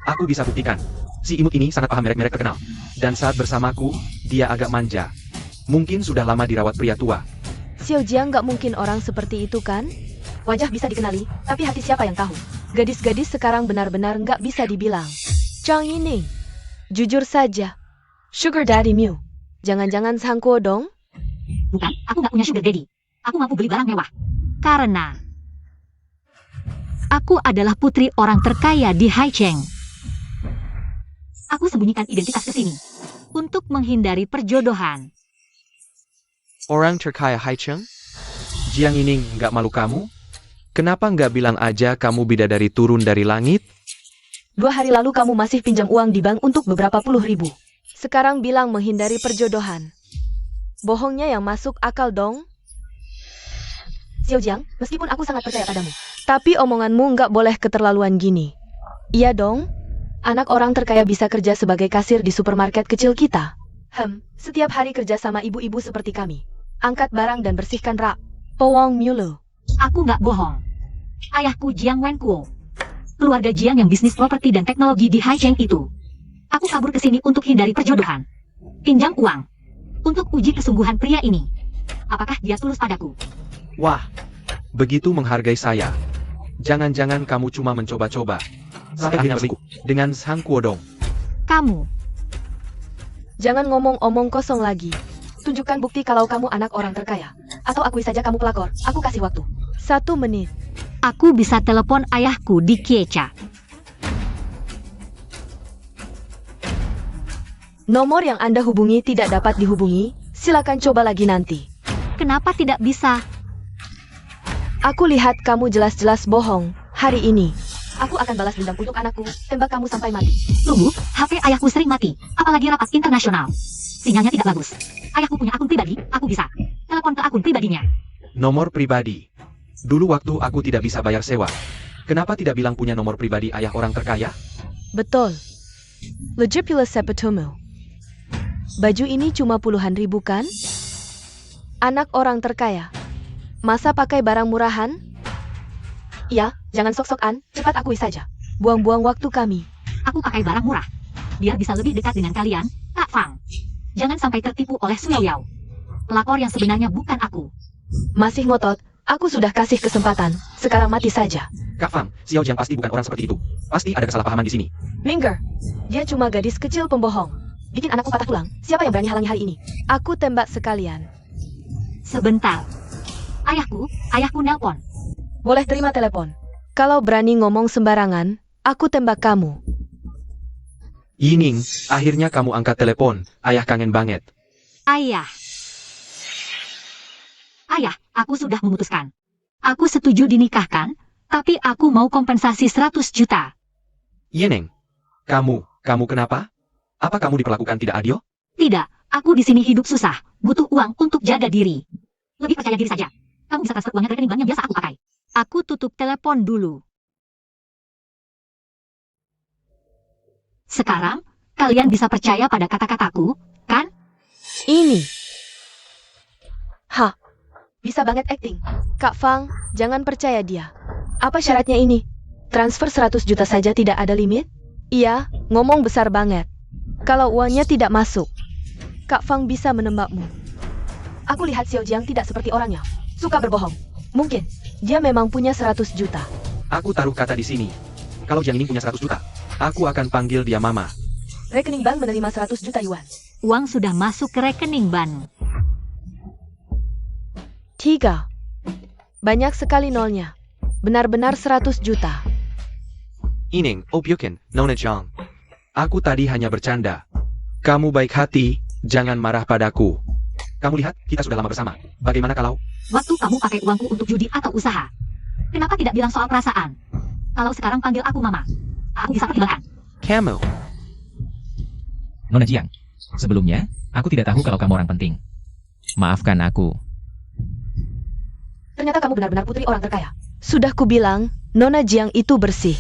Speaker 4: Aku bisa buktikan. Si imut ini sangat paham merek-merek terkenal. Dan saat bersamaku, dia agak manja. Mungkin sudah lama dirawat pria tua.
Speaker 2: Xiao Jiang nggak mungkin orang seperti itu kan? Wajah bisa dikenali, tapi hati siapa yang tahu? Gadis-gadis sekarang benar-benar nggak bisa dibilang. Jiang Yining, jujur saja. Sugar Daddy Mew. Jangan-jangan Sangko dong?
Speaker 1: Bukan, aku nggak punya sugar daddy. Aku mampu beli barang mewah. Karena aku adalah putri orang terkaya di Haicheng. Aku sembunyikan identitas ke sini untuk menghindari perjodohan.
Speaker 5: Orang terkaya Haicheng?
Speaker 4: Jiang Yining nggak malu kamu? Kenapa nggak bilang aja kamu bidadari turun dari langit?
Speaker 2: 2 hari lalu kamu masih pinjam uang di bank untuk beberapa puluh ribu. Sekarang bilang menghindari perjodohan. Bohongnya yang masuk akal dong. Xiao Jiang, meskipun aku sangat percaya padamu, tapi omonganmu nggak boleh keterlaluan gini. Iya dong? Anak orang terkaya bisa kerja sebagai kasir di supermarket kecil kita. Setiap hari kerja sama ibu-ibu seperti kami. Angkat barang dan bersihkan rak. Powong Mulu.
Speaker 1: Aku nggak bohong. Ayahku Jiang Wenkuo. Keluarga Jiang yang bisnis properti dan teknologi di Haicheng itu. Aku kabur ke sini untuk hindari perjodohan. Pinjam uang. Untuk uji kesungguhan pria ini. Apakah dia tulus padaku?
Speaker 4: Wah, begitu menghargai saya. Jangan-jangan kamu cuma mencoba-coba. Saya hanya berliku dengan Sang Kuodong.
Speaker 1: Kamu.
Speaker 2: Jangan ngomong-omong kosong lagi. Tunjukkan bukti kalau kamu anak orang terkaya. Atau akui saja kamu pelakor. Aku kasih waktu. 1 menit.
Speaker 1: Aku bisa telepon ayahku di Kiecha.
Speaker 2: Nomor yang Anda hubungi tidak dapat dihubungi. Silakan coba lagi nanti.
Speaker 1: Kenapa tidak bisa?
Speaker 2: Aku lihat kamu jelas-jelas bohong hari ini. Aku akan balas dendam untuk anakku. Tembak kamu sampai mati.
Speaker 1: Tunggu, HP ayahku sering mati. Apalagi rapat internasional. Sinyalnya tidak bagus. Ayahku punya akun pribadi, aku bisa. Telepon ke akun pribadinya.
Speaker 4: Nomor pribadi. Dulu waktu aku tidak bisa bayar sewa. Kenapa tidak bilang punya nomor pribadi ayah orang terkaya?
Speaker 2: Betul. Legipula Sepatumu. Baju ini cuma puluhan ribu kan? Anak orang terkaya. Masa pakai barang murahan? Iya, jangan sok-sokan, cepat akui saja. Buang-buang waktu kami.
Speaker 1: Aku pakai barang murah. Biar bisa lebih dekat dengan kalian, Kak Fang. Jangan sampai tertipu oleh Su Yaoyao. Pelakor yang sebenarnya bukan aku.
Speaker 2: Masih ngotot, aku sudah kasih kesempatan, sekarang mati saja.
Speaker 4: Kak Fang, Xiao Jiang pasti bukan orang seperti itu. Pasti ada kesalahpahaman di sini.
Speaker 2: Minggir, dia cuma gadis kecil pembohong. Bikin anakku patah tulang, siapa yang berani halangi hari ini? Aku tembak sekalian.
Speaker 1: Sebentar. Ayahku nelpon.
Speaker 2: Boleh terima telepon. Kalau berani ngomong sembarangan, aku tembak kamu.
Speaker 4: Yining, akhirnya kamu angkat telepon. Ayah kangen banget.
Speaker 1: Ayah, aku sudah memutuskan. Aku setuju dinikahkan, tapi aku mau kompensasi 100 juta.
Speaker 4: Yining, kamu kenapa? Apa kamu diperlakukan tidak adil?
Speaker 1: Tidak, aku di sini hidup susah, butuh uang untuk jaga diri. Lebih percaya diri saja. Kamu bisa transfer uangnya ke rekening bank yang biasa aku pakai. Aku tutup telepon dulu. Sekarang, kalian bisa percaya pada kata-kataku, kan?
Speaker 2: Ini. Hah, bisa banget acting. Kak Fang, jangan percaya dia. Apa syaratnya ini? Transfer 100 juta saja tidak ada limit? Iya, ngomong besar banget. Kalau uangnya tidak masuk, Kak Fang bisa menembakmu. Aku lihat Xiao Jiang tidak seperti orangnya. Suka berbohong. Mungkin, dia memang punya 100 juta.
Speaker 4: Aku taruh kata di sini. Kalau Jiang ini punya 100 juta, aku akan panggil dia Mama.
Speaker 2: Rekening bank menerima 100 juta yuan.
Speaker 1: Uang sudah masuk ke rekening bank.
Speaker 2: 3. Banyak sekali nolnya. Benar-benar 100 juta.
Speaker 4: Yining, Obyukin, Nona Jiang. Aku tadi hanya bercanda. Kamu baik hati, jangan marah padaku. Kamu lihat, kita sudah lama bersama. Bagaimana kalau...
Speaker 1: Waktu kamu pakai uangku untuk judi atau usaha. Kenapa tidak bilang soal perasaan? Kalau sekarang panggil aku Mama, aku bisa pertimbangkan.
Speaker 5: Kamu.
Speaker 3: Nona Jiang, sebelumnya, aku tidak tahu kalau kamu orang penting. Maafkan aku.
Speaker 2: Ternyata kamu benar-benar putri orang terkaya. Sudah kubilang, Nona Jiang itu bersih.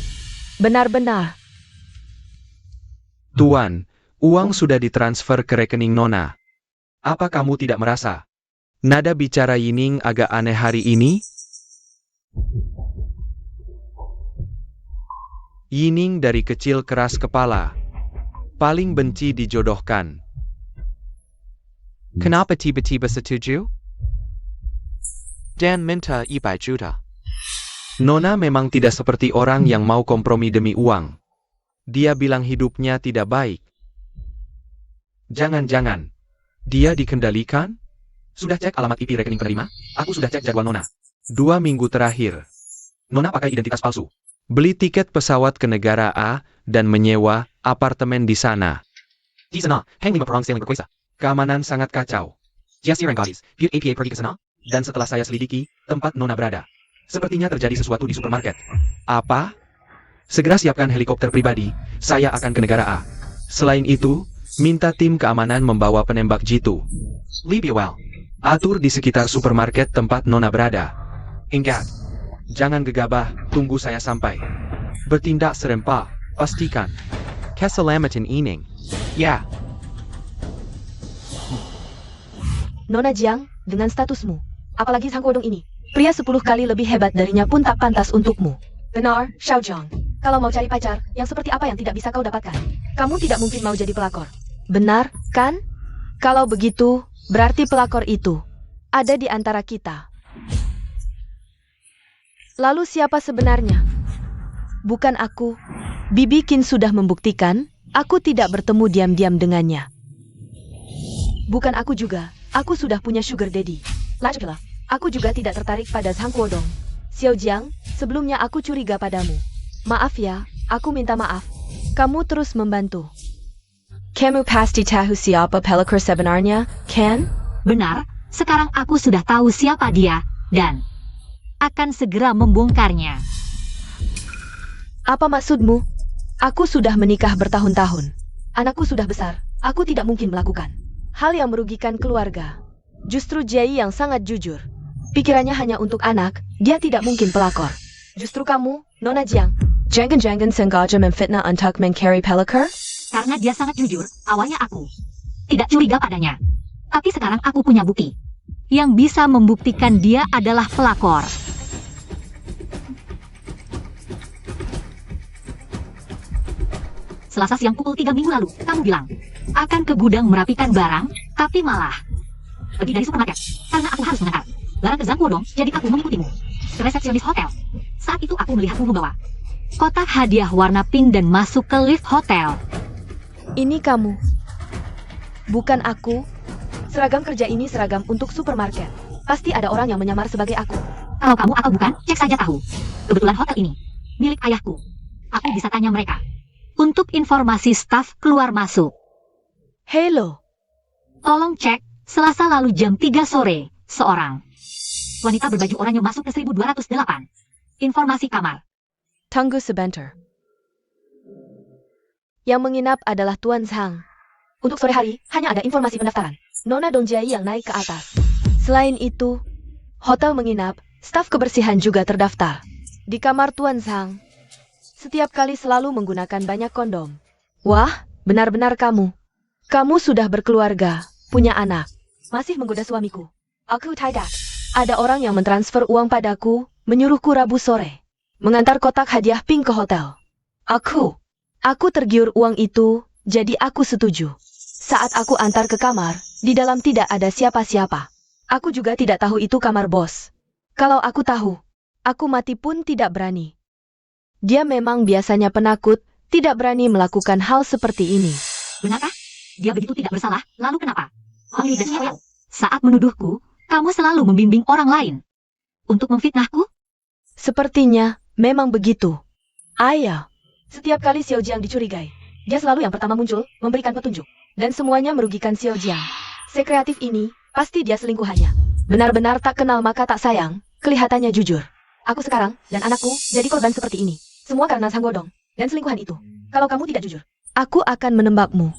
Speaker 2: Benar-benar.
Speaker 4: Tuan, uang sudah ditransfer ke rekening Nona. Apa kamu tidak merasa? Nada bicara Yining agak aneh hari ini? Yining dari kecil keras kepala. Paling benci dijodohkan.
Speaker 5: Kenapa tiba-tiba setuju? Dan minta 100 juta.
Speaker 4: Nona memang tidak seperti orang yang mau kompromi demi uang. Dia bilang hidupnya tidak baik. Jangan-jangan. Dia dikendalikan? Sudah cek alamat IP rekening penerima? Aku sudah cek jadwal Nona. 2 minggu terakhir. Nona pakai identitas palsu. Beli tiket pesawat ke negara A dan menyewa apartemen di sana. Di sana, Heng 5 perang sailing berkuasa. Keamanan sangat kacau. Jesse Renggadis, Butte APA pergi ke sana, dan setelah saya selidiki, tempat Nona berada. Sepertinya terjadi sesuatu di supermarket. Apa? Segera siapkan helikopter pribadi, saya akan ke negara A. Selain itu, minta tim keamanan membawa penembak jitu. Lebih well. Atur di sekitar supermarket tempat Nona berada. Ingat, jangan gegabah, tunggu saya sampai. Bertindak serempak, pastikan.
Speaker 5: Keselamatan Yining. Ya.
Speaker 2: Nona Jiang, dengan statusmu, apalagi sang kodong ini, pria 10 kali lebih hebat darinya pun tak pantas untukmu. Benar, Xiao Jiang. Kalau mau cari pacar, yang seperti apa yang tidak bisa kau dapatkan? Kamu tidak mungkin mau jadi pelakor. Benar, kan? Kalau begitu, berarti pelakor itu ada di antara kita. Lalu siapa sebenarnya? Bukan aku. Bibi Qin sudah membuktikan, aku tidak bertemu diam-diam dengannya. Bukan aku juga, aku sudah punya sugar daddy. Lagipula, aku juga tidak tertarik pada Sang Kodong. Xiao Jiang, sebelumnya aku curiga padamu. Maaf ya, aku minta maaf. Kamu terus membantu. Kamu pasti tahu siapa pelakor sebenarnya, kan?
Speaker 1: Benar, sekarang aku sudah tahu siapa dia, dan akan segera membongkarnya.
Speaker 2: Apa maksudmu? Aku sudah menikah bertahun-tahun. Anakku sudah besar, aku tidak mungkin melakukan hal yang merugikan keluarga. Justru Jai yang sangat jujur. Pikirannya hanya untuk anak, dia tidak mungkin pelakor. Justru kamu, Nona Jiang, jangan-jangan sengaja memfitnah untuk mencari pelakor?
Speaker 1: Karena dia sangat jujur, awalnya aku. tidak curiga padanya. Tapi sekarang aku punya bukti. Yang bisa membuktikan dia adalah pelakor. Selasa siang pukul 3 minggu lalu, kamu bilang akan ke gudang merapikan barang, tapi malah pergi dari supermarket. Karena aku harus mengantar barang ke Zhangguodong, jadi aku mengikutimu ke resepsionis hotel. Saat itu aku melihatmu membawa kotak hadiah warna pink dan masuk ke lift hotel.
Speaker 2: Ini kamu. Bukan aku. Seragam kerja ini seragam untuk supermarket. Pasti ada orang yang menyamar sebagai aku.
Speaker 1: Kalau kamu atau bukan, cek saja tahu. Kebetulan hotel ini milik ayahku. Aku bisa tanya mereka. Untuk informasi staf keluar masuk.
Speaker 2: Hello.
Speaker 1: Tolong cek, Selasa lalu jam 3 sore, seorang wanita berbaju oranye masuk ke 1208. Informasi kamar.
Speaker 2: Tunggu sebentar. Yang menginap adalah Tuan Zhang. Untuk sore hari, hanya ada informasi pendaftaran. Nona Dongjai yang naik ke atas. Selain itu, hotel menginap, staf kebersihan juga terdaftar. Di kamar Tuan Zhang, setiap kali selalu menggunakan banyak kondom. Wah, benar-benar kamu. Kamu sudah berkeluarga, punya anak. Masih menggoda suamiku. Aku tidak. Ada orang yang mentransfer uang padaku, menyuruhku Rabu sore mengantar kotak hadiah pink ke hotel. Aku tergiur uang itu, jadi aku setuju. Saat aku antar ke kamar, di dalam tidak ada siapa-siapa. Aku juga tidak tahu itu kamar bos. Kalau aku tahu, aku mati pun tidak berani. Dia memang biasanya penakut, tidak berani melakukan hal seperti ini.
Speaker 1: Benarkah? Dia begitu tidak bersalah, lalu kenapa? Hong Li dan Xiao Yao, saat menuduhku, kamu selalu membimbing orang lain untuk memfitnahku?
Speaker 2: Sepertinya, memang begitu. Ayah, setiap kali Xiao Jiang dicurigai, dia selalu yang pertama muncul, memberikan petunjuk. Dan semuanya merugikan Xiao Jiang. Sekreatif ini, pasti dia selingkuhannya. Benar-benar tak kenal maka tak sayang, kelihatannya jujur. Aku sekarang, dan anakku, jadi korban seperti ini. Semua karena Zhangguodong, dan selingkuhan itu. Kalau kamu tidak jujur, aku akan menembakmu.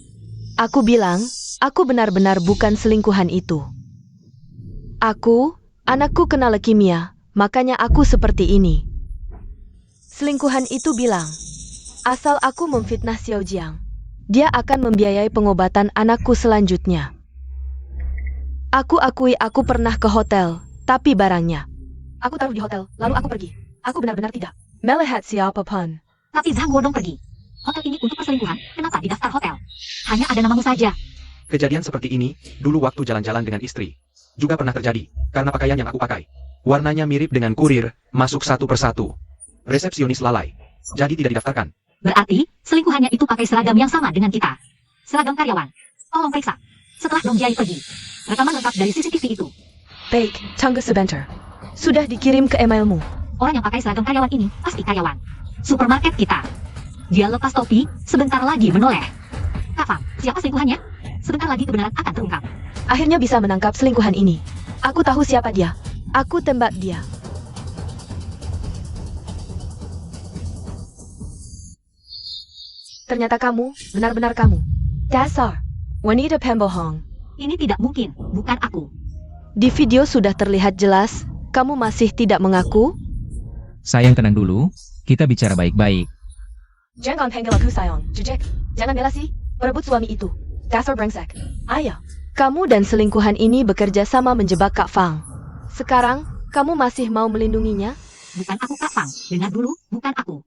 Speaker 2: Aku bilang, aku benar-benar bukan selingkuhan itu. Anakku kena leukemia, makanya aku seperti ini. Selingkuhan itu bilang, asal aku memfitnah Xiao Jiang, dia akan membiayai pengobatan anakku selanjutnya. Aku akui aku pernah ke hotel, tapi barangnya aku taruh di hotel, lalu aku pergi. Aku benar-benar tidak melihat siapapun.
Speaker 1: Tapi Zhangguodong pergi. Hotel ini untuk perselingkuhan, kenapa di daftar hotel? Hanya ada namamu saja.
Speaker 4: Kejadian seperti ini, dulu waktu jalan-jalan dengan istri. Juga pernah terjadi, karena pakaian yang aku pakai. Warnanya mirip dengan kurir, masuk satu persatu. Resepsionis lalai. Jadi tidak didaftarkan.
Speaker 1: Berarti, selingkuhannya itu pakai seragam yang sama dengan kita. Seragam karyawan. Tolong periksa. Setelah Dong Jai pergi, rekaman lengkap dari CCTV itu.
Speaker 2: Baik, tunggu sebentar. Sudah dikirim ke emailmu.
Speaker 1: Orang yang pakai seragam karyawan ini pasti karyawan supermarket kita. Dia lepas topi, sebentar lagi menoleh. Kak Fang, siapa selingkuhannya? Sebentar lagi kebenaran akan terungkap.
Speaker 2: Akhirnya bisa menangkap selingkuhan ini. Aku tahu siapa dia. Aku tembak dia. Ternyata kamu, benar-benar kamu. Dasar wanita pembohong.
Speaker 1: Ini tidak mungkin, bukan aku.
Speaker 2: Di video sudah terlihat jelas, kamu masih tidak mengaku?
Speaker 3: Sayang tenang dulu, kita bicara baik-baik.
Speaker 2: Jangan panggil aku sayang, jejek. Jangan bela si perebut suami itu. Dasar brengsek. Ayah, kamu dan selingkuhan ini bekerja sama menjebak Kak Fang. Sekarang, kamu masih mau melindunginya?
Speaker 1: Bukan aku Kak Fang, dengar dulu, bukan aku.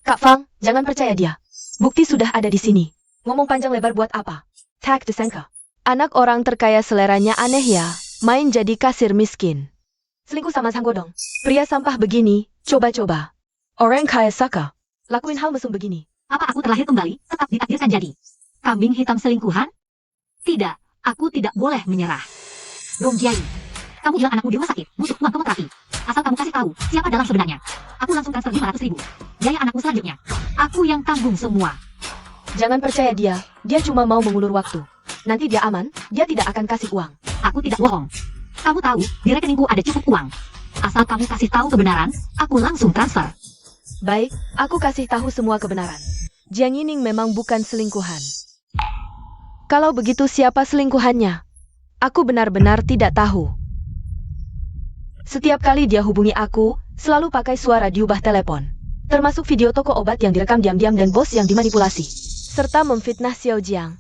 Speaker 2: Kak Fang, jangan percaya dia. Bukti sudah ada di sini. Ngomong panjang lebar buat apa? Tak disangka. Anak orang terkaya seleranya aneh ya, main jadi kasir miskin. Selingkuh sama Zhangguodong. Pria sampah begini, coba-coba. Orang kaya saka. Lakuin hal mesum begini.
Speaker 1: Apa aku terlahir kembali, tetap ditakdirkan jadi kambing hitam selingkuhan? Tidak, aku tidak boleh menyerah. Dong Jai, kamu bilang anakmu di rumah sakit, butuh uang kemoterapi. Asal kamu kasih tahu, siapa dalang sebenarnya. Aku langsung transfer 500.000. Biaya anakmu selanjutnya. Aku yang tanggung semua.
Speaker 2: Jangan percaya dia cuma mau mengulur waktu. Nanti dia aman, dia tidak akan kasih uang.
Speaker 1: Aku tidak bohong. Kamu tahu, di rekeningku ada cukup uang. Asal kamu kasih tahu kebenaran, aku langsung transfer.
Speaker 2: Baik, aku kasih tahu semua kebenaran. Jiang Yining memang bukan selingkuhan. Kalau begitu siapa selingkuhannya? Aku benar-benar tidak tahu. Setiap kali dia hubungi aku, selalu pakai suara diubah telepon. Termasuk video toko obat yang direkam diam-diam dan bos yang dimanipulasi. Serta memfitnah Xiao Jiang.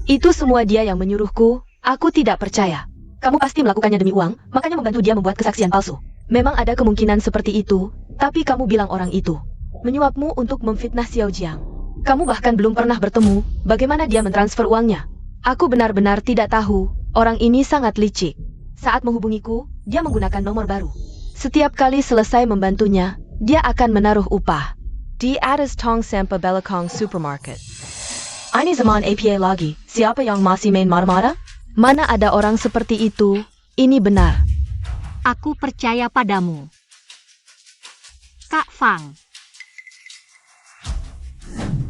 Speaker 2: Itu semua dia yang menyuruhku. Aku tidak percaya. Kamu pasti melakukannya demi uang, makanya membantu dia membuat kesaksian palsu. Memang ada kemungkinan seperti itu, tapi kamu bilang orang itu menyuapmu untuk memfitnah Xiao Jiang. Kamu bahkan belum pernah bertemu, bagaimana dia mentransfer uangnya. Aku benar-benar tidak tahu, orang ini sangat licik. Saat menghubungiku, dia menggunakan nomor baru. Setiap kali selesai membantunya, dia akan menaruh upah. Di atas tong sampah belakang supermarket. Ini zaman APA lagi, siapa yang masih main marah-marah? Mana ada orang seperti itu, ini benar.
Speaker 1: Aku percaya padamu. Kak Fang,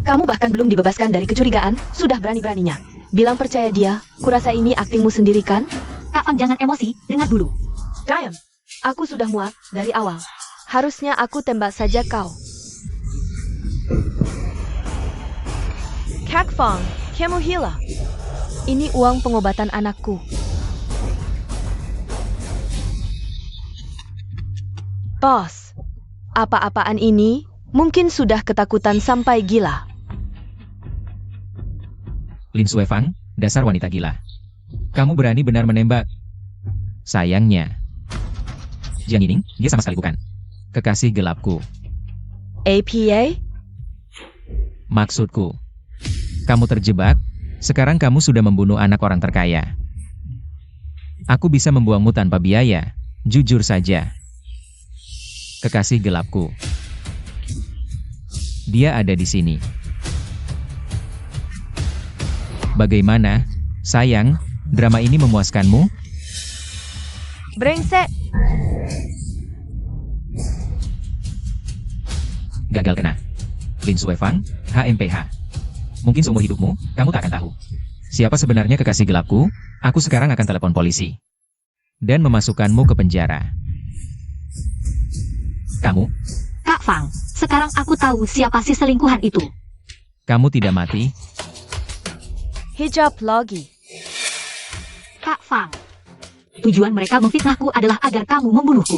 Speaker 2: Kamu bahkan belum dibebaskan dari kecurigaan, sudah berani-beraninya. Bilang percaya dia, kurasa ini aktingmu sendiri kan?
Speaker 1: Kak Fang jangan emosi, dengar dulu.
Speaker 2: Diam. Aku sudah muak dari awal. Harusnya aku tembak saja kau. Kak Fang, kamu hilang. Ini uang pengobatan anakku. Bos, apa-apaan ini? Mungkin sudah ketakutan sampai gila.
Speaker 3: Lin Suefang, dasar wanita gila. Kamu berani benar menembak. Sayangnya, Jiang Yining, dia sama sekali bukan kekasih gelapku.
Speaker 2: APA?
Speaker 3: Maksudku, kamu terjebak. Sekarang kamu sudah membunuh anak orang terkaya. Aku bisa membuangmu tanpa biaya, jujur saja. Kekasih gelapku. Dia ada di sini. Bagaimana, sayang, drama ini memuaskanmu?
Speaker 2: Brengsek.
Speaker 3: Gagal kena. Lin Suefang, HMPH. Mungkin seumur hidupmu, kamu tak akan tahu. Siapa sebenarnya kekasih gelapku? Aku sekarang akan telepon polisi. Dan memasukkanmu ke penjara. Kamu?
Speaker 1: Kak Fang, sekarang aku tahu siapa si selingkuhan itu.
Speaker 3: Kamu tidak mati?
Speaker 2: Hijab lagi.
Speaker 1: Kak Fang, tujuan mereka memfitnahku adalah agar kamu membunuhku.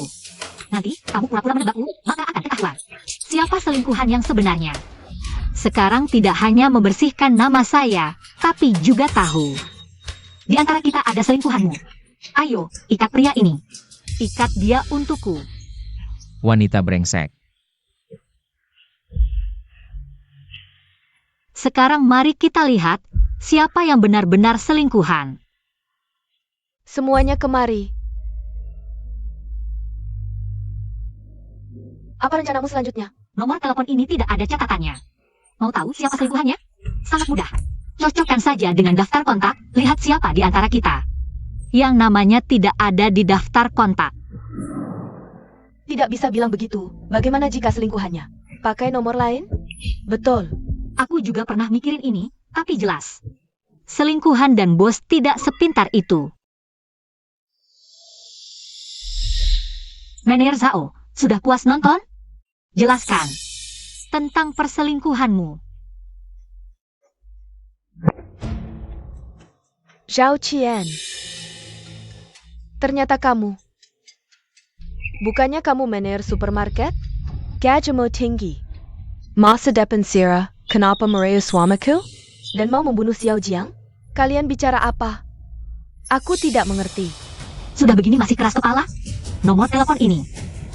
Speaker 1: Nanti, kamu pura-pura menebakku, maka akan ketahuan. Siapa selingkuhan yang sebenarnya? Sekarang tidak hanya membersihkan nama saya, tapi juga tahu. Di antara kita ada selingkuhanmu. Ayo, ikat pria ini. Ikat dia untukku.
Speaker 3: Wanita brengsek.
Speaker 1: Sekarang mari kita lihat, siapa yang benar-benar selingkuhan.
Speaker 2: Semuanya kemari. Apa rencanamu selanjutnya?
Speaker 1: Nomor telepon ini tidak ada catatannya. Mau tahu siapa selingkuhannya? Sangat mudah. Cocokkan saja dengan daftar kontak, lihat siapa di antara kita yang namanya tidak ada di daftar kontak.
Speaker 2: Tidak bisa bilang begitu. Bagaimana jika selingkuhannya pakai nomor lain? Betul.
Speaker 1: Aku juga pernah mikirin ini, tapi jelas. Selingkuhan dan bos tidak sepintar itu. Manajer Zhao, sudah puas nonton? Jelaskan tentang perselingkuhanmu.
Speaker 2: Zhao Qian. Ternyata kamu. Bukannya kamu manajer supermarket? Gajimu tinggi. Masa depan Sierra, kenapa merayu suamiku? Dan mau membunuh Xiao Jiang? Kalian bicara apa? Aku tidak mengerti.
Speaker 1: Sudah begini masih keras kepala? Nomor telepon ini.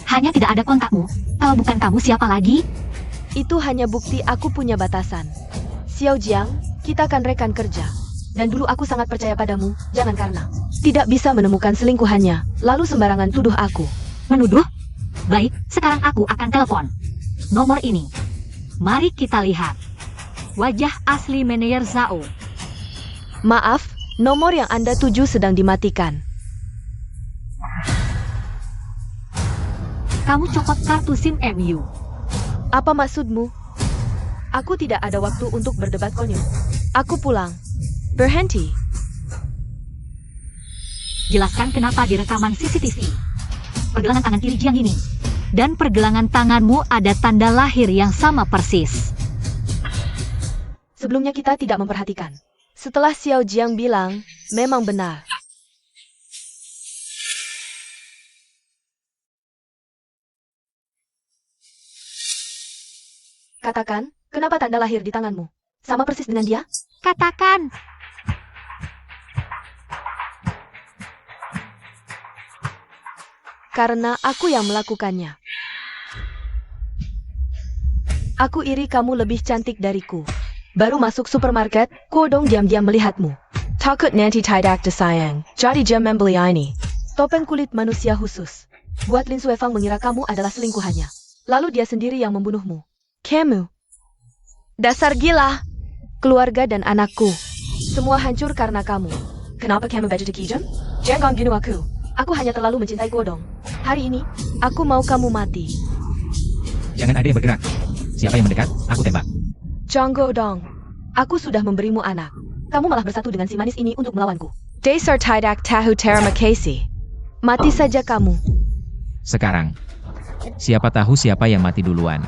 Speaker 1: Hanya tidak ada kontakmu. Kalau bukan kamu siapa lagi?
Speaker 2: Itu hanya bukti aku punya batasan. Xiao Jiang, kita akan rekan kerja. Dan dulu aku sangat percaya padamu, jangan karena tidak bisa menemukan selingkuhannya, lalu sembarangan tuduh aku.
Speaker 1: Menuduh? Baik, sekarang aku akan telepon nomor ini. Mari kita lihat wajah asli manajer Zhao.
Speaker 2: Maaf, nomor yang Anda tuju sedang dimatikan.
Speaker 1: Kamu copot kartu SIM MU.
Speaker 2: Apa maksudmu? Aku tidak ada waktu untuk berdebat konyol. Aku pulang. Berhenti.
Speaker 1: Jelaskan kenapa di rekaman CCTV. Pergelangan tangan kiri Jiang ini. Dan pergelangan tanganmu ada tanda lahir yang sama persis.
Speaker 2: Sebelumnya kita tidak memperhatikan. Setelah Xiao Jiang bilang, memang benar. Katakan, kenapa tanda lahir di tanganmu? Sama persis dengan dia?
Speaker 1: Katakan.
Speaker 2: karena aku yang melakukannya. Aku iri kamu lebih cantik dariku. Baru masuk supermarket, Kodong diam-diam melihatmu. Takut nanti tidak disayang, jadi dia membeli ini. Topeng kulit manusia khusus. Buat Lin Suefang mengira kamu adalah selingkuhannya. Lalu dia sendiri yang membunuhmu. Kamu. Dasar gila. Keluarga dan anakku. Semua hancur karena kamu. Kenapa kamu baju Kijun? Jangan bunuh aku. Aku hanya terlalu mencintai Kodong. Hari ini, aku mau kamu mati.
Speaker 3: Jangan ada yang bergerak. Siapa yang mendekat, aku tembak.
Speaker 2: Jonggo Dong, aku sudah memberimu anak. Kamu malah bersatu dengan si manis ini untuk melawanku. Dasar tidak tahu terima kasih. Mati saja kamu.
Speaker 3: Sekarang, siapa tahu siapa yang mati duluan?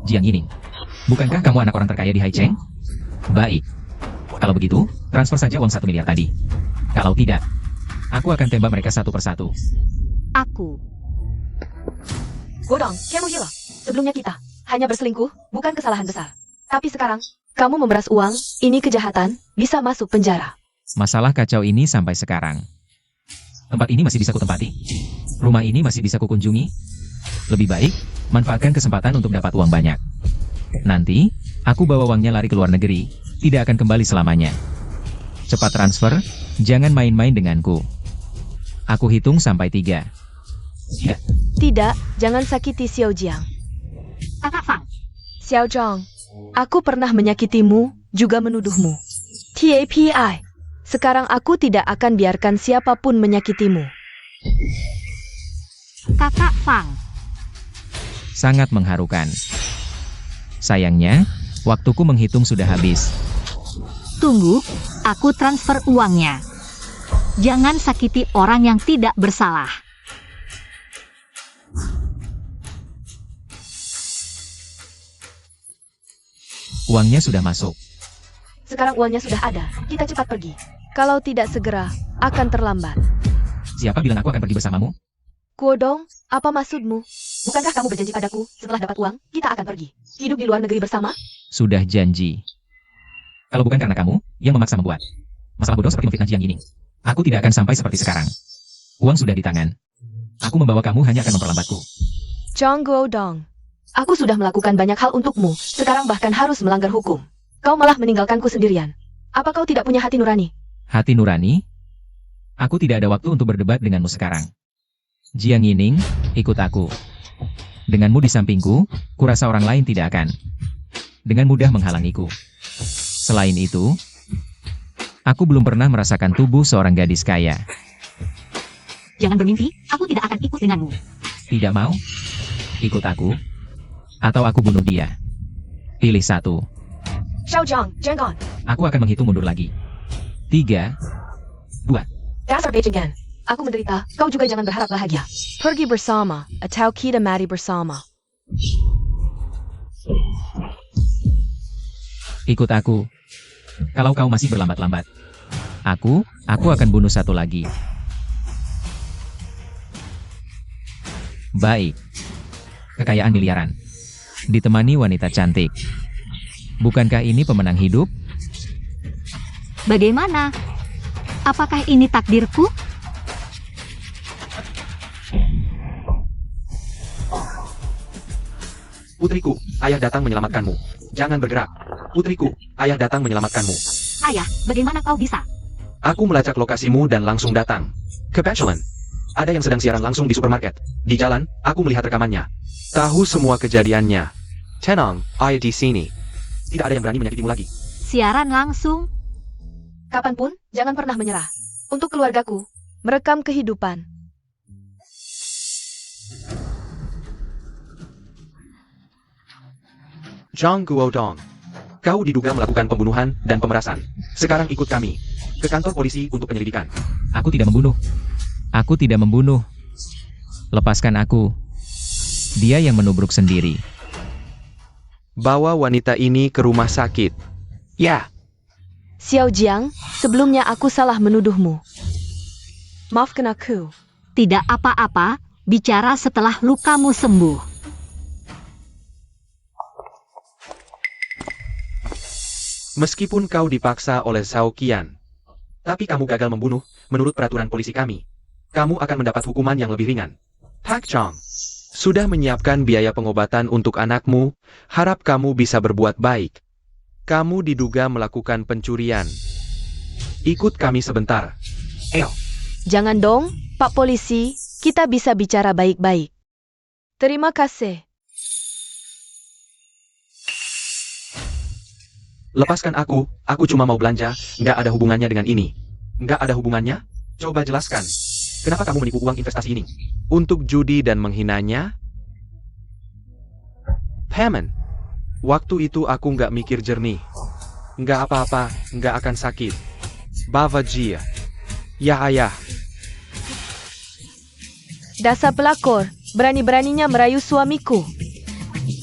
Speaker 3: Jiang Yining, bukankah kamu anak orang terkaya di Haicheng? Baik. Kalau begitu, transfer saja uang 1 miliar tadi. Kalau tidak, aku akan tembak mereka satu persatu.
Speaker 1: Aku.
Speaker 2: Godong, kamu gila. Sebelumnya kita hanya berselingkuh, bukan kesalahan besar. Tapi sekarang, kamu memeras uang, ini kejahatan, bisa masuk penjara.
Speaker 3: Masalah kacau ini sampai sekarang. Tempat ini masih bisa kutempati. Rumah ini masih bisa kukunjungi. Lebih baik, manfaatkan kesempatan untuk dapat uang banyak. Nanti, aku bawa uangnya lari ke luar negeri, tidak akan kembali selamanya. Cepat transfer, jangan main-main denganku. Aku hitung sampai 3. Ya.
Speaker 2: Tidak, jangan sakiti Xiao Jiang.
Speaker 1: Kakak Fang.
Speaker 2: Xiao Zhang, aku pernah menyakitimu, juga menuduhmu. TAPI, sekarang aku tidak akan biarkan siapapun menyakitimu.
Speaker 1: Kakak Fang.
Speaker 3: Sangat mengharukan. Sayangnya, waktuku menghitung sudah habis.
Speaker 1: Tunggu, aku transfer uangnya. Jangan sakiti orang yang tidak bersalah.
Speaker 3: Uangnya sudah masuk.
Speaker 2: Sekarang uangnya sudah ada, kita cepat pergi. Kalau tidak segera, akan terlambat.
Speaker 3: Siapa bilang aku akan pergi bersamamu?
Speaker 2: Kodong, apa maksudmu? Bukankah kamu berjanji padaku, setelah dapat uang, kita akan pergi? Hidup di luar negeri bersama?
Speaker 3: Sudah janji. Kalau bukan karena kamu, yang memaksa membuat masalah bodoh seperti memfitnah Jiang Yining, aku tidak akan sampai seperti sekarang. Uang sudah di tangan. Aku membawa kamu hanya akan memperlambatku.
Speaker 2: Jonggo Dong, aku sudah melakukan banyak hal untukmu, sekarang bahkan harus melanggar hukum. Kau malah meninggalkanku sendirian. Apa kau tidak punya hati nurani?
Speaker 3: Hati nurani? Aku tidak ada waktu untuk berdebat denganmu sekarang. Jiang Yining, ikut aku. Denganmu di sampingku, kurasa orang lain tidak akan dengan mudah menghalangiku. Selain itu, aku belum pernah merasakan tubuh seorang gadis kaya.
Speaker 1: Jangan bermimpi, aku tidak akan ikut denganmu.
Speaker 3: Tidak mau? Ikut aku? Atau aku bunuh dia? Pilih satu.
Speaker 2: Xiao Zhang, jangan.
Speaker 3: Aku akan menghitung mundur lagi. 3, 2.
Speaker 2: Dasar bajingan. Aku menderita, kau juga jangan berharap bahagia. Pergi bersama, atau kita mati bersama.
Speaker 3: Ikut aku. Kalau kau masih berlambat-lambat, aku akan bunuh satu lagi. Baik. Kekayaan miliaran. Ditemani wanita cantik. Bukankah ini pemenang hidup?
Speaker 1: Bagaimana? Apakah ini takdirku?
Speaker 4: Putriku, ayah datang menyelamatkanmu. Jangan bergerak. Putriku, ayah datang menyelamatkanmu.
Speaker 1: Ayah, bagaimana kau bisa?
Speaker 4: Aku melacak lokasimu dan langsung datang. Kebetulan, ada yang sedang siaran langsung di supermarket. Di jalan, aku melihat rekamannya. Tahu semua kejadiannya.
Speaker 5: Tenang, ayah di sini.
Speaker 4: Tidak ada yang berani menyakitimu lagi.
Speaker 1: Siaran langsung?
Speaker 2: Kapanpun, jangan pernah menyerah. Untuk keluargaku, merekam kehidupan.
Speaker 4: Zhang Guodong, kau diduga melakukan pembunuhan dan pemerasan. Sekarang ikut kami ke kantor polisi untuk penyelidikan.
Speaker 3: Aku tidak membunuh. Aku tidak membunuh. Lepaskan aku. Dia yang menubruk sendiri.
Speaker 5: Bawa wanita ini ke rumah sakit. Ya.
Speaker 2: Xiao Jiang, sebelumnya aku salah menuduhmu. Maafkan aku.
Speaker 1: Tidak apa-apa, bicara setelah lukamu sembuh.
Speaker 4: Meskipun kau dipaksa oleh Zhao Qian, tapi kamu gagal membunuh menurut peraturan polisi kami. kamu akan mendapat hukuman yang lebih ringan. Tak Chong.
Speaker 5: Sudah menyiapkan biaya pengobatan untuk anakmu, harap kamu bisa berbuat baik. Kamu diduga melakukan pencurian. Ikut kami sebentar.
Speaker 2: Jangan dong, Pak Polisi, kita bisa bicara baik-baik. Terima kasih.
Speaker 4: Lepaskan aku cuma mau belanja, nggak ada hubungannya dengan ini. Nggak ada hubungannya? Coba jelaskan. Kenapa kamu menipu uang investasi ini?
Speaker 5: Untuk judi dan menghinanya? Paman, waktu itu aku nggak mikir jernih. Nggak apa-apa, nggak akan sakit. Bavajia. Ya ayah.
Speaker 2: Dasar pelakor, berani-beraninya merayu suamiku.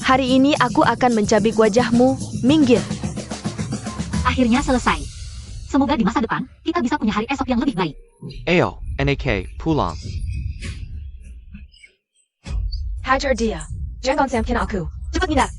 Speaker 2: Hari ini aku akan mencabik wajahmu, minggir.
Speaker 1: Akhirnya selesai. Semoga di masa depan, kita bisa punya hari esok yang lebih baik.
Speaker 5: NAK, pulang.
Speaker 2: Hajar dia, jangan sampai aku.
Speaker 1: Cepat pindah.